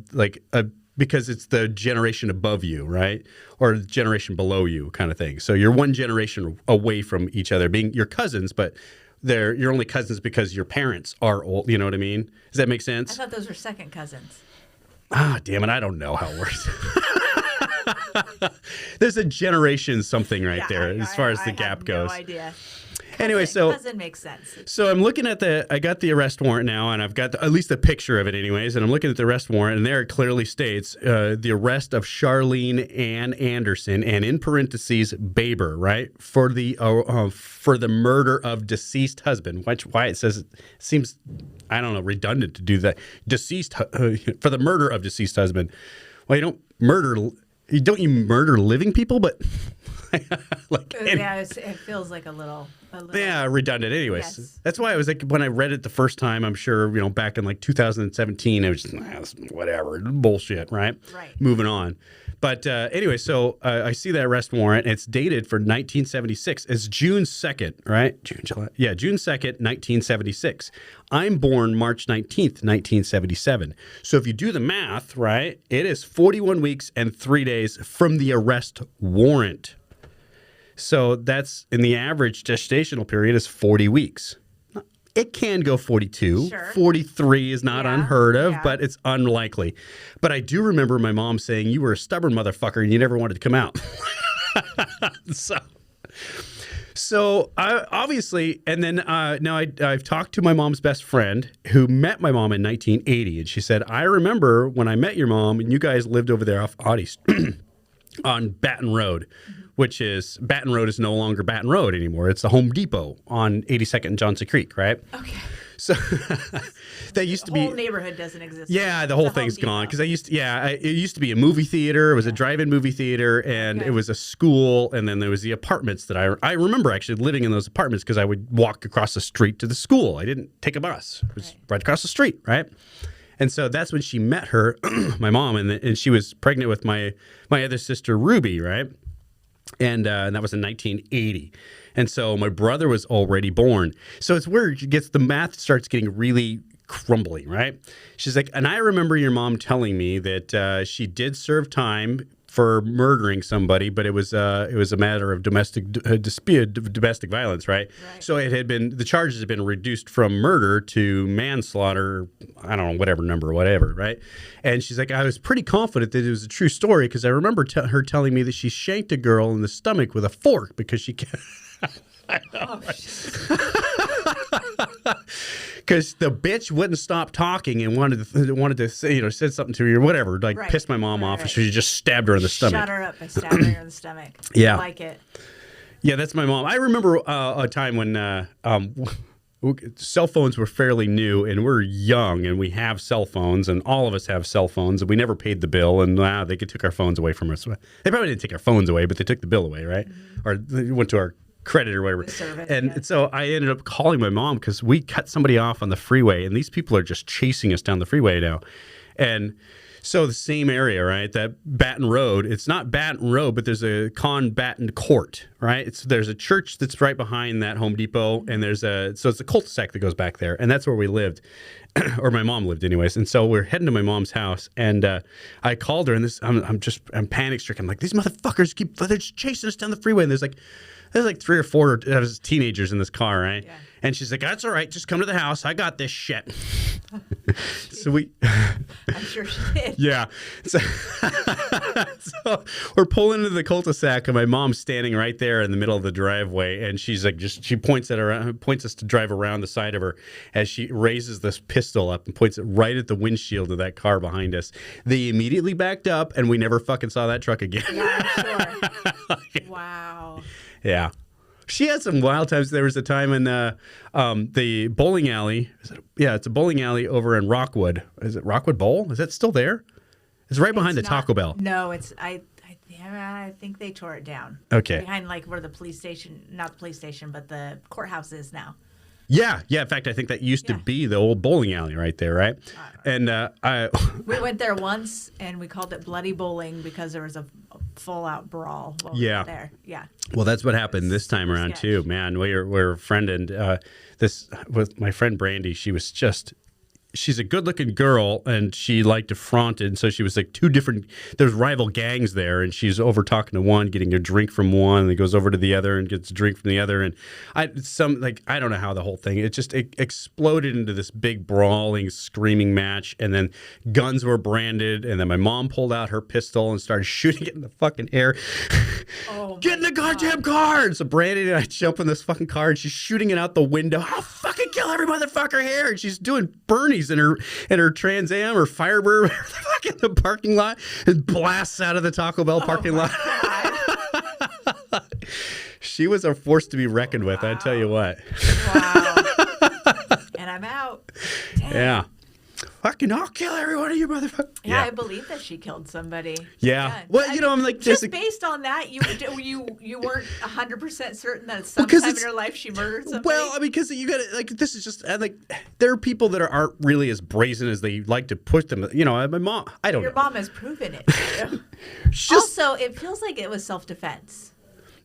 because it's the generation above you, right? Or the generation below you kind of thing. So you're one generation away from each other, being your cousins, but you're only cousins because your parents are old. You know what I mean? Does that make sense? I thought those were second cousins. Damn it. I don't know how it works. There's a generation something right there as far as the gap goes. No idea. Anyway, cousin makes sense. So I'm looking at I got the arrest warrant now, and I've got at least a picture of it anyways, and I'm looking at the arrest warrant, and there it clearly states the arrest of Charlene Ann Anderson, and in parentheses, Baber, right, for the murder of deceased husband, why it says, it seems, I don't know, redundant to do that, for the murder of deceased husband. Well, you don't murder living people, but... it feels like a little redundant. Anyways, yes. That's why I was like, when I read it the first time, I'm sure, back in like 2017, I was just whatever, bullshit, right? Right. Moving on. But anyway, so I see that arrest warrant. It's dated for 1976. It's June 2nd, right? June 2nd, 1976. I'm born March 19th, 1977. So if you do the math, right, it is 41 weeks and 3 days from the arrest warrant. So that's, in the average gestational period is 40 weeks. It can go 42. Sure. 43 is not unheard of, but it's unlikely. But I do remember my mom saying, you were a stubborn motherfucker and you never wanted to come out. So I obviously, and then now I've talked to my mom's best friend who met my mom in 1980. And she said, I remember when I met your mom and you guys lived over there off Audie on Baton Road. Which is, Baton Road is no longer Baton Road anymore. It's the Home Depot on 82nd and Johnson Creek, right? Okay. So that used to The be whole neighborhood doesn't exist. yeah, the whole thing's gone because it used to be a movie theater. It was a drive-in movie theater, and it was a school, and then there was the apartments that I remember actually living in those apartments because I would walk across the street to the school. I didn't take a bus. It was right across the street, right? And so that's when she met her, my mom, and she was pregnant with my other sister Ruby, right? And that was in 1980. And so my brother was already born. So it's where the math starts getting really crumbly, right? She's like, and I remember your mom telling me that she did serve time for murdering somebody, but it was a matter of domestic violence, right? So the charges had been reduced from murder to manslaughter, I don't know, whatever, right? And she's like, I was pretty confident that it was a true story because I remember her telling me that she shanked a girl in the stomach with a fork because she can't. Because the bitch wouldn't stop talking and wanted to say, said something to her or whatever, pissed my mom off, and so she just stabbed her in the stomach. Shut her up by stabbing her in the stomach. Yeah, I like it. Yeah, that's my mom. I remember a time when cell phones were fairly new, and we're young, and we have cell phones, and all of us have cell phones, and we never paid the bill, and they took our phones away from us. They probably didn't take our phones away, but they took the bill away, right? Mm-hmm. Or they went to our credit or whatever. So I ended up calling my mom because we cut somebody off on the freeway, and these people are just chasing us down the freeway now. And so the same area, right? That Baton Road, it's not Baton Road, but there's a Baton Court, right? There's a church that's right behind that Home Depot, and it's a cul-de-sac that goes back there, and that's where we lived. Or my mom lived anyways. And so we're heading to my mom's house, and I called her, and I'm panic stricken. I'm like, these motherfuckers they're just chasing us down the freeway, and there's like 3 or 4 teenagers in this car, right? Yeah. And she's like, that's all right. Just come to the house. I got this shit. So I'm sure she did. Yeah. So so we're pulling into the cul-de-sac, and my mom's standing right there in the middle of the driveway, and she's like, she points us to drive around the side of her as she raises this pistol up and points it right at the windshield of that car behind us. They immediately backed up, and we never fucking saw that truck again. Yeah, I'm sure. Wow. Yeah. She had some wild times. There was a time in the bowling alley. It's a bowling alley over in Rockwood. Is it Rockwood Bowl? Is that still there? It's right behind the Taco Bell. No, I think they tore it down. Okay. Behind where the police station, not the police station, but the courthouse is now. Yeah. In fact, I think that used to be the old bowling alley right there, right? And we went there once, and we called it Bloody Bowling because there was a full-out brawl there. Yeah. Well, that's what happened this time around too, man. We're a friend, and with my friend Brandy, she's a good-looking girl, and she liked to front, and so she was like there's rival gangs there, and she's over talking to one, getting a drink from one, and then goes over to the other and gets a drink from the other, and I don't know how the whole thing, it exploded into this big brawling, screaming match, and then guns were branded, and then my mom pulled out her pistol and started shooting it in the fucking air. Get in the goddamn car! And so Brandy and I jump in this fucking car, and she's shooting it out the window. I'll fucking kill every motherfucker here! And she's doing Bernie's in her Trans Am or Firebird in the parking lot, and blasts out of the Taco Bell parking lot. She was a force to be reckoned with, I tell you what. Wow. And I'm out. Dang. Yeah. Fucking, I'll kill every one of you motherfuckers. Yeah, I believe that she killed somebody. Yeah. Well, I'm like... Just based on that, you weren't 100% certain that sometime in her life she murdered somebody? Well, I mean, because you got to, this is just, there are people that aren't really as brazen as they like to put them. My mom, I don't know. Your mom has proven it to you. Also, it feels like it was self-defense.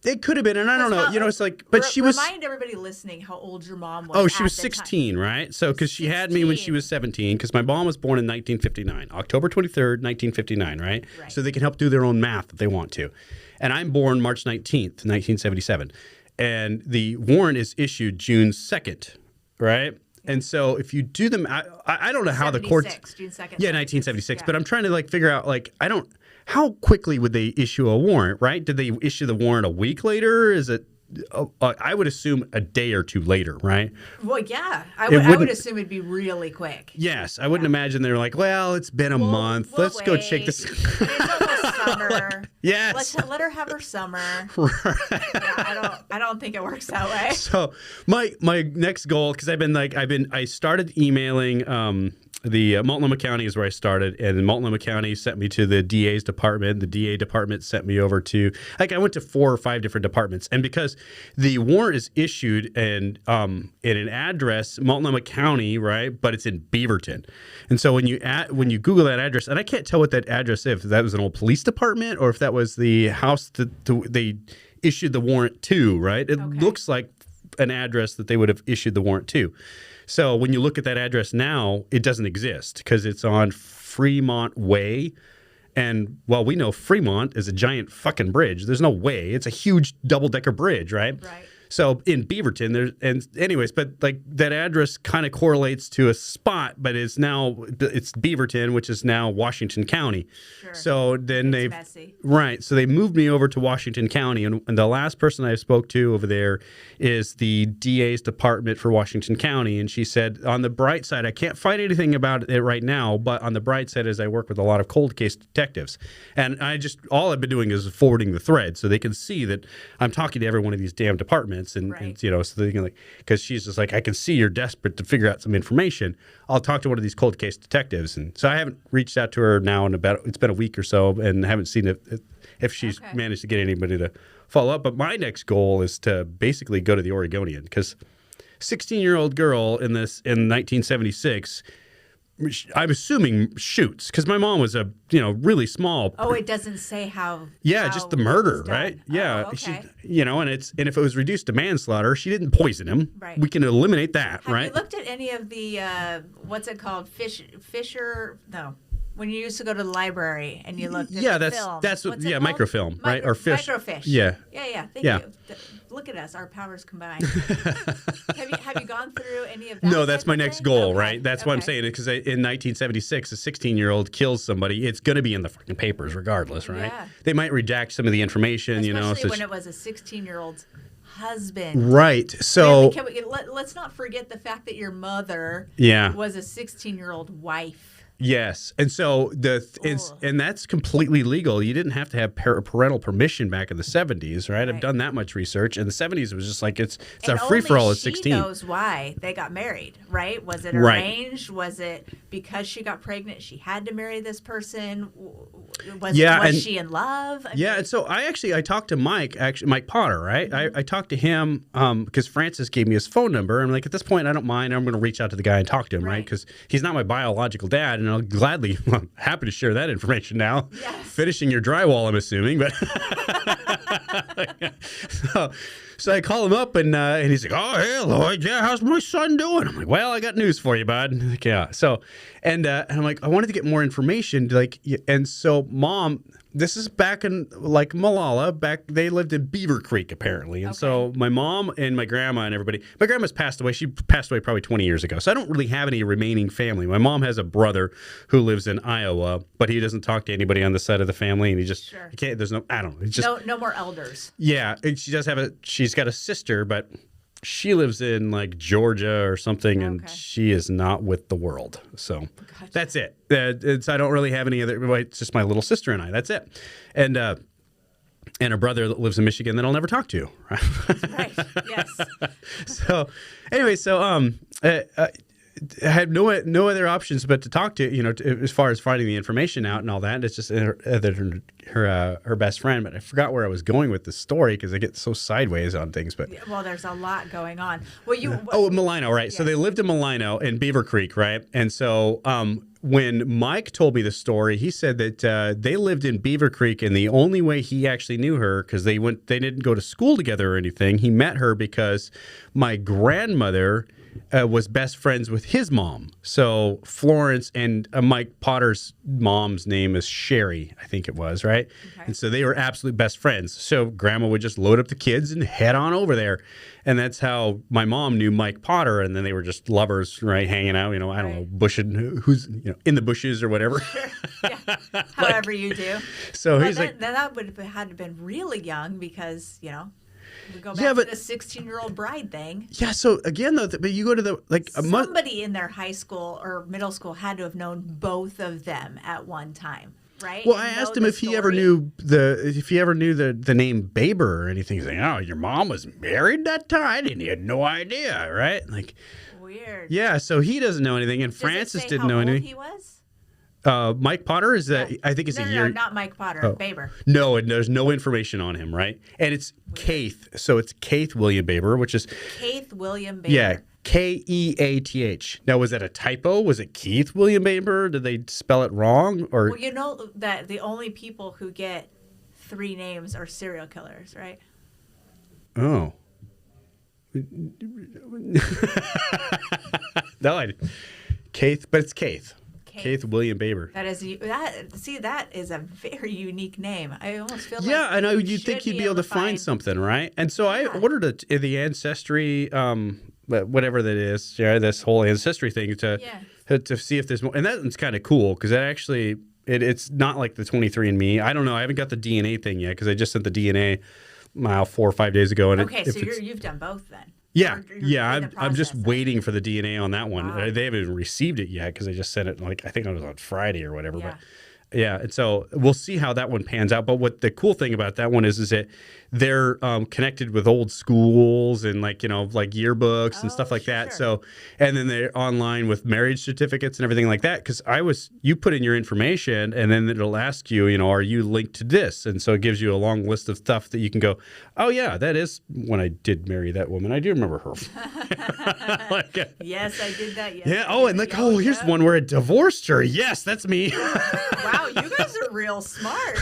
It could have been, and I don't know. It's like, but she was. Remind everybody listening how old your mom was. Oh, she was 16, right? So, because she had me when she was 17, because my mom was born in 1959, October 23rd, 1959, right? So they can help do their own math if they want to. And I'm born March 19th, 1977. And the warrant is issued June 2nd, right? And so if you do them, I don't know how the courts. June 2nd. Yeah, 1976. Yeah. But I'm trying to figure out how quickly would they issue a warrant, right? Did they issue the warrant a week later? Is it I would assume a day or two later, right? Well, yeah. I would assume it'd be really quick. Yes. I wouldn't imagine they're like, well, it's been a month. We'll Let's go check this. It's almost summer. Yes. Let her have her summer. Yeah, I don't think it works that way. So my next goal, because I started emailing the Multnomah County is where I started, and Multnomah County sent me to the DA's department. The DA department sent me over to, I went to 4 or 5 different departments. And because the warrant is issued in an address, Multnomah County, right, but it's in Beaverton. And so when you Google that address, and I can't tell what that address is, if that was an old police department or if that was the house that they issued the warrant to, right? It looks like an address that they would have issued the warrant to. So when you look at that address now, it doesn't exist because it's on Fremont Way. And, well, we know Fremont is a giant fucking bridge. There's no way. It's a huge double-decker bridge, right? Right. So in Beaverton, but like that address kind of correlates to a spot, but it's Beaverton, which is now Washington County. Sure. So then it's messy. Right. So they moved me over to Washington County, and the last person I spoke to over there is the DA's department for Washington County, and she said, on the bright side, I can't find anything about it right now, but on the bright side is I work with a lot of cold case detectives, and all I've been doing is forwarding the thread so they can see that I'm talking to every one of these damn departments. And so they can because she's just like, I can see you're desperate to figure out some information. I'll talk to one of these cold case detectives. And so I haven't reached out to her now it's been a week or so, and haven't seen if she's managed to get anybody to follow up. But my next goal is to basically go to the Oregonian, because 16-year-old girl in 1976, I'm assuming shoots, because my mom was a really small. Oh, it doesn't say how. Yeah, just the murder, right? Yeah, okay. And if it was reduced to manslaughter, she didn't poison him. Right. We can eliminate that, right? Have you looked at any of the what's it called? Fisher? No. When you used to go to the library and you looked at the film. that's microfilm, right? Or fish. Microfiche. Yeah. Yeah. Thank you. Look at us, our powers combined. Have you gone through any of that? No, that's my next goal, right? That's what I'm saying, because in 1976, a 16-year-old kills somebody. It's going to be in the fucking papers regardless, right? Yeah. They might redact some of the information, Especially when it was a 16-year-old's husband. Right. So let's not forget the fact that your mother was a 16-year-old wife. Yes, and so and that's completely legal. You didn't have to have parental permission back in the 70s, right? I've done that much research. In the 70s, it was just like it's a free for all at 16. She knows why they got married, right? Was it arranged? Right. Was it because she got pregnant? She had to marry this person. Was she in love? And so I talked to Mike Potter, right? Mm-hmm. I talked to him because Francis gave me his phone number. I'm like, at this point, I don't mind. I'm going to reach out to the guy and talk to him, right? Because he's not my biological dad. And I'm happy to share that information now. Yes. Finishing your drywall, I'm assuming, but so I call him up and he's like, "Oh, hey, Lloyd, yeah, how's my son doing?" I'm like, "Well, I got news for you, bud." Like, yeah. So and I'm like, I wanted to get more information, and so Mom. This is back in Malala. They lived in Beaver Creek apparently, and so my mom and my grandma and everybody. My grandma's passed away. She passed away probably 20 years ago. So I don't really have any remaining family. My mom has a brother who lives in Iowa, but he doesn't talk to anybody on the side of the family, and he can't. There's no. I don't know. It's just no more elders. Yeah, she's got a sister, but she lives in Georgia or something, and she is not with the world. So that's it. I don't really have any other. It's just my little sister and I. That's it. And her brother that lives in Michigan that I'll never talk to. Right. Yes. So anyway, I had no other options but to talk to, as far as finding the information out and all that. It's just her best friend. But I forgot where I was going with the story because I get so sideways on things. But there's a lot going on. Malino, right? Yes. So they lived in Malino in Beaver Creek, right? And so when Mike told me the story, he said that they lived in Beaver Creek, and the only way he actually knew her, because they didn't go to school together or anything. He met her because my grandmother was best friends with his mom. So Florence and Mike Potter's mom's name is Sherry, I think it was, right? Okay. And so they were absolute best friends. So Grandma would just load up the kids and head on over there. And that's how my mom knew Mike Potter. And then they were just lovers, right? Hanging out, I don't know, bushing, who's, in the bushes or whatever. Sure. Yeah. However you do. So he's like. That would have had to been really young because, We go back to the 16-year-old bride thing. Yeah. So again, though, but you go to the somebody in their high school or middle school had to have known both of them at one time, right? Well, I asked him if he ever knew the name Baber or anything. He's like, "Oh, your mom was married that time? He had no idea, right?" Like, weird. Yeah. So he doesn't know anything, and Francis didn't know anything. He was. Mike Potter is that? I think it's a year. No, not Mike Potter. Baber. No, and there's no information on him, right? And it's Keith, so it's Keith William Baber, which is Keith William Baber. Yeah, Keath. Now, was that a typo? Was it Keith William Baber? Did they spell it wrong? Or well, you know that the only people who get 3 names are serial killers, right? Oh. No, Keith, but it's Keith. Keith William Baber. That is that is a very unique name. I almost feel I know you'd think you'd be able to find something, right? And so I ordered the ancestry, whatever that is, this whole ancestry thing to see if there's more. And that's kind of cool because that actually it's not like the 23andMe. I don't know. I haven't got the DNA thing yet because I just sent the DNA 4 or 5 days ago. And okay, so you've done both then. Yeah, I'm just waiting for the DNA on that one. Wow. They haven't even received it yet because I just sent it I think it was on Friday or whatever. Yeah. But and so we'll see how that one pans out. But what the cool thing about that one is that they're connected with old schools and like yearbooks and stuff like that. Sure. So and then they're online with marriage certificates and everything like that. Because you put in your information and then it'll ask you, are you linked to this? And so it gives you a long list of stuff that you can go, oh yeah, that is when I did marry that woman. I do remember her. Yes, I did that. Yes, yeah. Oh, and here's one where I divorced her. Yes, that's me. Wow, you guys are real smart.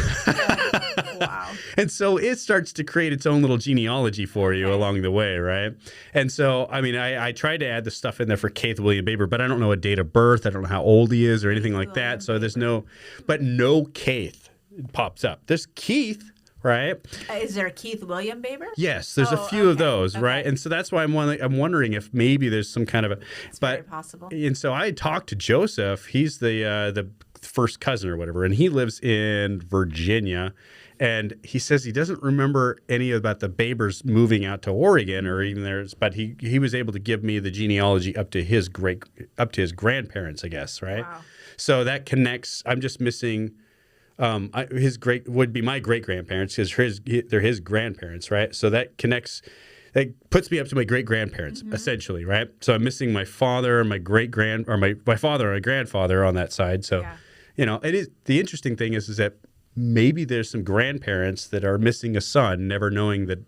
Wow. And so it starts to create its own little genealogy for you along the way, right? And so, I tried to add the stuff in there for Keith William Baber, but I don't know a date of birth. I don't know how old he is or anything like that. So there's no Keith pops up. There's Keith, right? Is there a Keith William Baber? Yes, there's a few of those, right? And so that's why I'm wondering if maybe there's some kind of it's very possible. And so I talked to Joseph. He's the first cousin or whatever, and he lives in Virginia. And he says he doesn't remember any about the Babers moving out to Oregon or even theirs, but he was able to give me the genealogy up to his grandparents, I guess, right? Wow. So that connects. I'm just missing would be my great grandparents because they're his grandparents, right? So that connects. That puts me up to my great grandparents essentially, right? So I'm missing my father and my my father and my grandfather on that side. So, it is the interesting thing is that. Maybe there's some grandparents that are missing a son, never knowing that,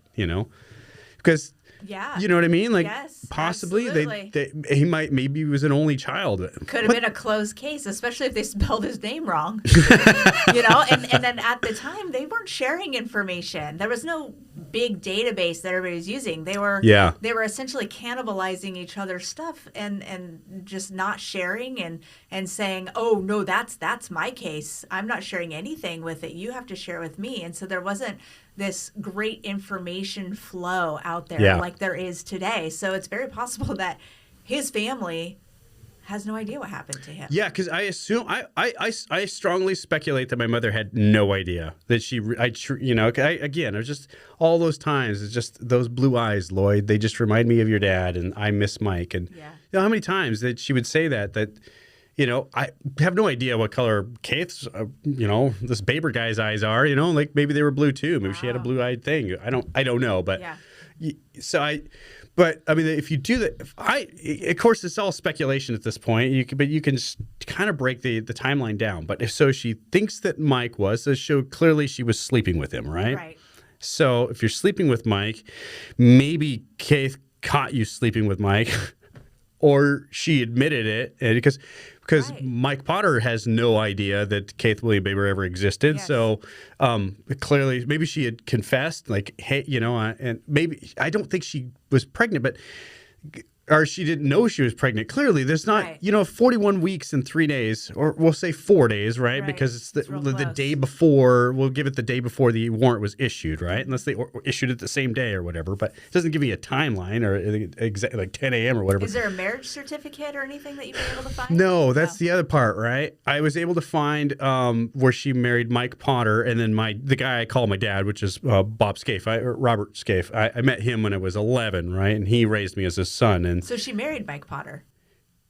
because, you know what I mean? Like, yes, possibly maybe he was an only child. Could have been a closed case, especially if they spelled his name wrong. And then at the time, they weren't sharing information. There was no big database that everybody was using. They were essentially cannibalizing each other's stuff and just not sharing and saying, oh, no, that's my case. I'm not sharing anything with it. You have to share with me. And so there wasn't this great information flow out there like there is today. So it's very possible that his family has no idea what happened to him. Yeah, because I assume I strongly speculate that my mother had no idea that again, it was just all those times. It's just those blue eyes, Lloyd. They just remind me of your dad, and I miss Mike. And how many times that she would say that. I have no idea what color Keith's, this Baber guy's eyes are. Like maybe they were blue too. Maybe she had a blue-eyed thing. I don't know, but But I mean, if you do that, of course, it's all speculation at this point. You can kind of break the timeline down. But so she thinks that Mike was, so clearly she was sleeping with him, right? Right. So if you're sleeping with Mike, maybe Keith caught you sleeping with Mike, or she admitted it, because Mike Potter has no idea that Keith William Baber ever existed. Yes. So clearly, maybe she had confessed, like, hey, and maybe I don't think she was pregnant, but or she didn't know she was pregnant. Clearly, there's not, Right. 41 weeks and 3 days, or we'll say 4 days, right? Right. Because it's real the close. day before, we'll give it the day before the warrant was issued, right? Unless they issued it the same day or whatever, but it doesn't give me a timeline or exactly like 10 a.m. or whatever. Is there a marriage certificate or anything that you've been able to find? No, that's the other part, right? I was able to find where she married Mike Potter, and then the guy I call my dad, which is Bob Scaife, or Robert Scaife. I met him when I was 11, right? And he raised me as his son. And So she married Mike Potter.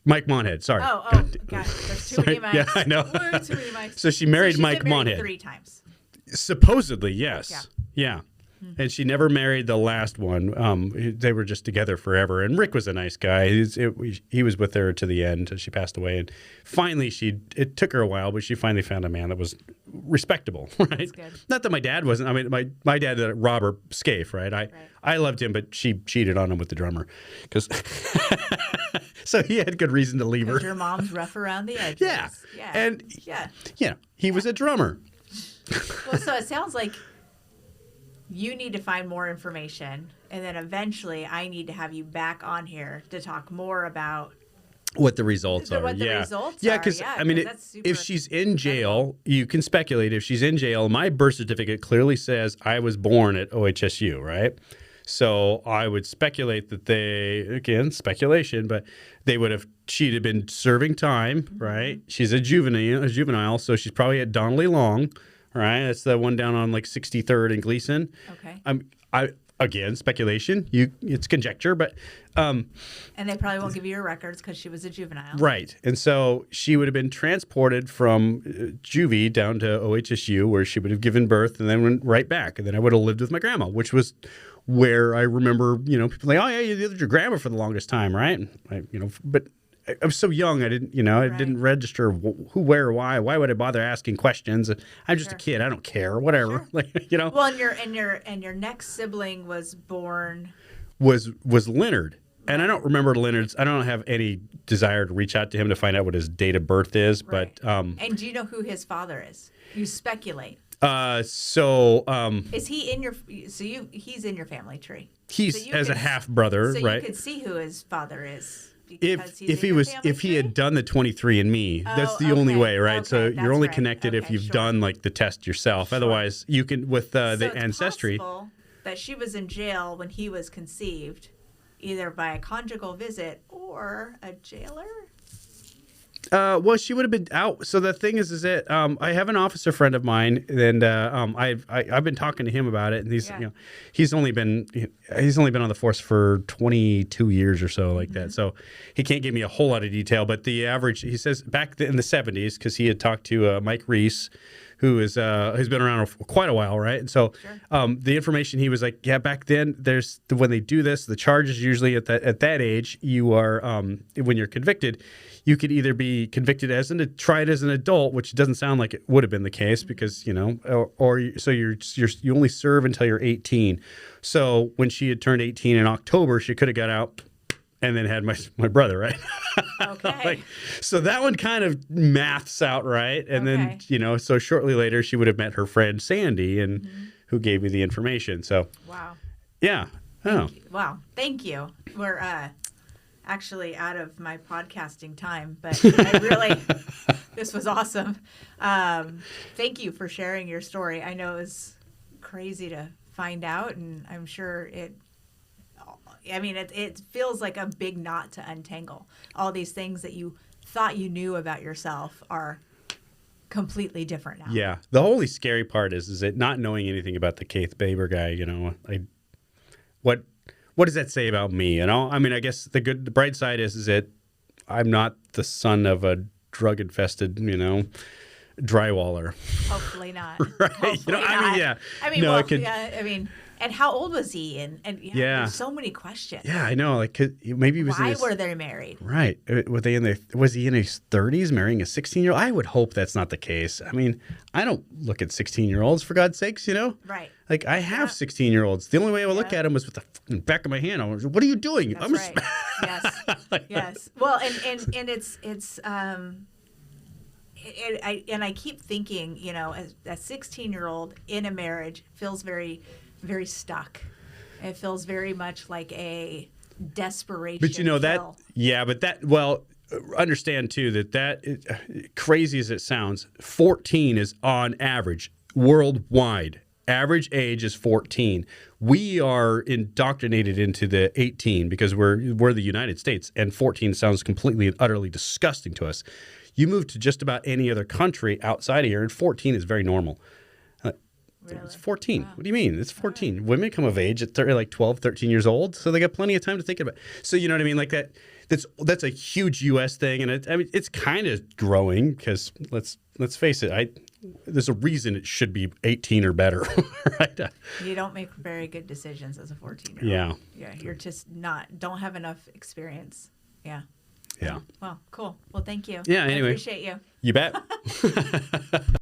Mike Monhead, sorry. Oh, gosh. There's too many Mikes. Yeah, I know. Way too many Mikes. So she married she's Mike been married Monhead. 3 times. Supposedly, yes. Yeah. And she never married the last one. They were just together forever. And Rick was a nice guy. He was with her to the end until she passed away. And finally, it took her a while, but she finally found a man that was respectable, right? That's good. Not that my dad wasn't. I mean, my dad, Robert Scaife, right? I loved him, but she cheated on him with the drummer. So he had good reason to leave her. Your mom's rough around the edges. Yeah. And he was a drummer. Well, so it sounds like you need to find more information, and then eventually I need to have you back on here to talk more about what the results are. What the results yeah, are. because Yeah, I mean, that's super if she's in jail, you can speculate. If she's in jail, my birth certificate clearly says I was born at OHSU, right? So I would speculate that speculation, but she'd have been serving time, right? She's a juvenile, so she's probably at Donnelly Long, right? That's the one down on like 63rd and Gleason. Okay. Again, speculation. It's conjecture, but and they probably won't give you your records because she was a juvenile. right. And so she would have been transported from juvie down to OHSU, where she would have given birth, and then went right back. And then I would have lived with my grandma, which was where I remember, people like, oh yeah, you lived with your grandma for the longest time, right? And but I was so young, I didn't, I didn't register who, where, why. Why would I bother asking questions? I'm just a kid. I don't care. Whatever. Sure. Well, and your next sibling was born was Leonard, and I don't remember Leonard's. I don't have any desire to reach out to him to find out what his date of birth is. Right. But and do you know who his father is? You speculate. Is he in your? He's in your family tree. He's as a half brother, so right? You could see who his father is. If he had done the 23andMe, that's the only way, right? Okay, so you're only connected if you've sure. done like the test yourself. Sure. Otherwise, you can with the ancestry. It's possible that she was in jail when he was conceived, either by a conjugal visit or a jailer. Well, she would have been out. So the thing is that I have an officer friend of mine, and I've been talking to him about it, and he's only been on the force for 22 years or so, like that. So he can't give me a whole lot of detail, but the average, he says, back in the 70s, because he had talked to Mike Reese, who has been around for quite a while, right? And so the information, he was like, yeah, back then, when they do this, the charges usually at that age, you are when you're convicted, you could either be convicted tried as an adult, which doesn't sound like it would have been the case because so you only serve until you're 18. So when she had turned 18 in October, she could have got out and then had my brother, right? Okay. So that one kind of maths out, right? And then, so shortly later, she would have met her friend Sandy, and who gave me the information. So, wow. Yeah. Wow. Thank you. We're actually out of my podcasting time, but this was awesome. Thank you for sharing your story. I know it was crazy to find out, and I'm sure it feels like a big knot to untangle. All these things that you thought you knew about yourself are completely different now. Yeah. The only scary part is that not knowing anything about the Keith Baber guy, what does that say about me? I mean, I guess the bright side is that I'm not the son of a drug-infested, drywaller. Hopefully not. Right? Hopefully not. I mean, yeah. I mean, no, and how old was he? And there's so many questions. Yeah, I know. Like, maybe he was. Why were they married? Right. Was he in his 30s marrying a 16-year-old? I would hope that's not the case. I mean, I don't look at 16-year-olds, for God's sakes, Right. Like, I have 16-year-olds. The only way I would look at them was with the back of my hand. I was, what are you doing? That's right. Yes. Yes. Well, and it's I keep thinking, a 16-year-old in a marriage feels very, very stuck. It feels very much like a desperation. But you know kill. understand too that crazy as it sounds, 14 is on average worldwide. Average age is 14. We are indoctrinated into the 18 because we're the United States, and 14 sounds completely and utterly disgusting to us. You move to just about any other country outside of here, and 14 is very normal. Really? It's 14. Wow. What do you mean? It's 14. Right. Women come of age at like 12, 13 years old, so they got plenty of time to think about it. So you know what I mean? Like that's a huge U.S. thing, and it's kind of growing because let's face it, there's a reason it should be 18 or better, right? You don't make very good decisions as a 14-year-old. Yeah. Yeah, you're just don't have enough experience. Yeah. Yeah. Well, cool. Well, thank you. Yeah, anyway. I appreciate you. You bet.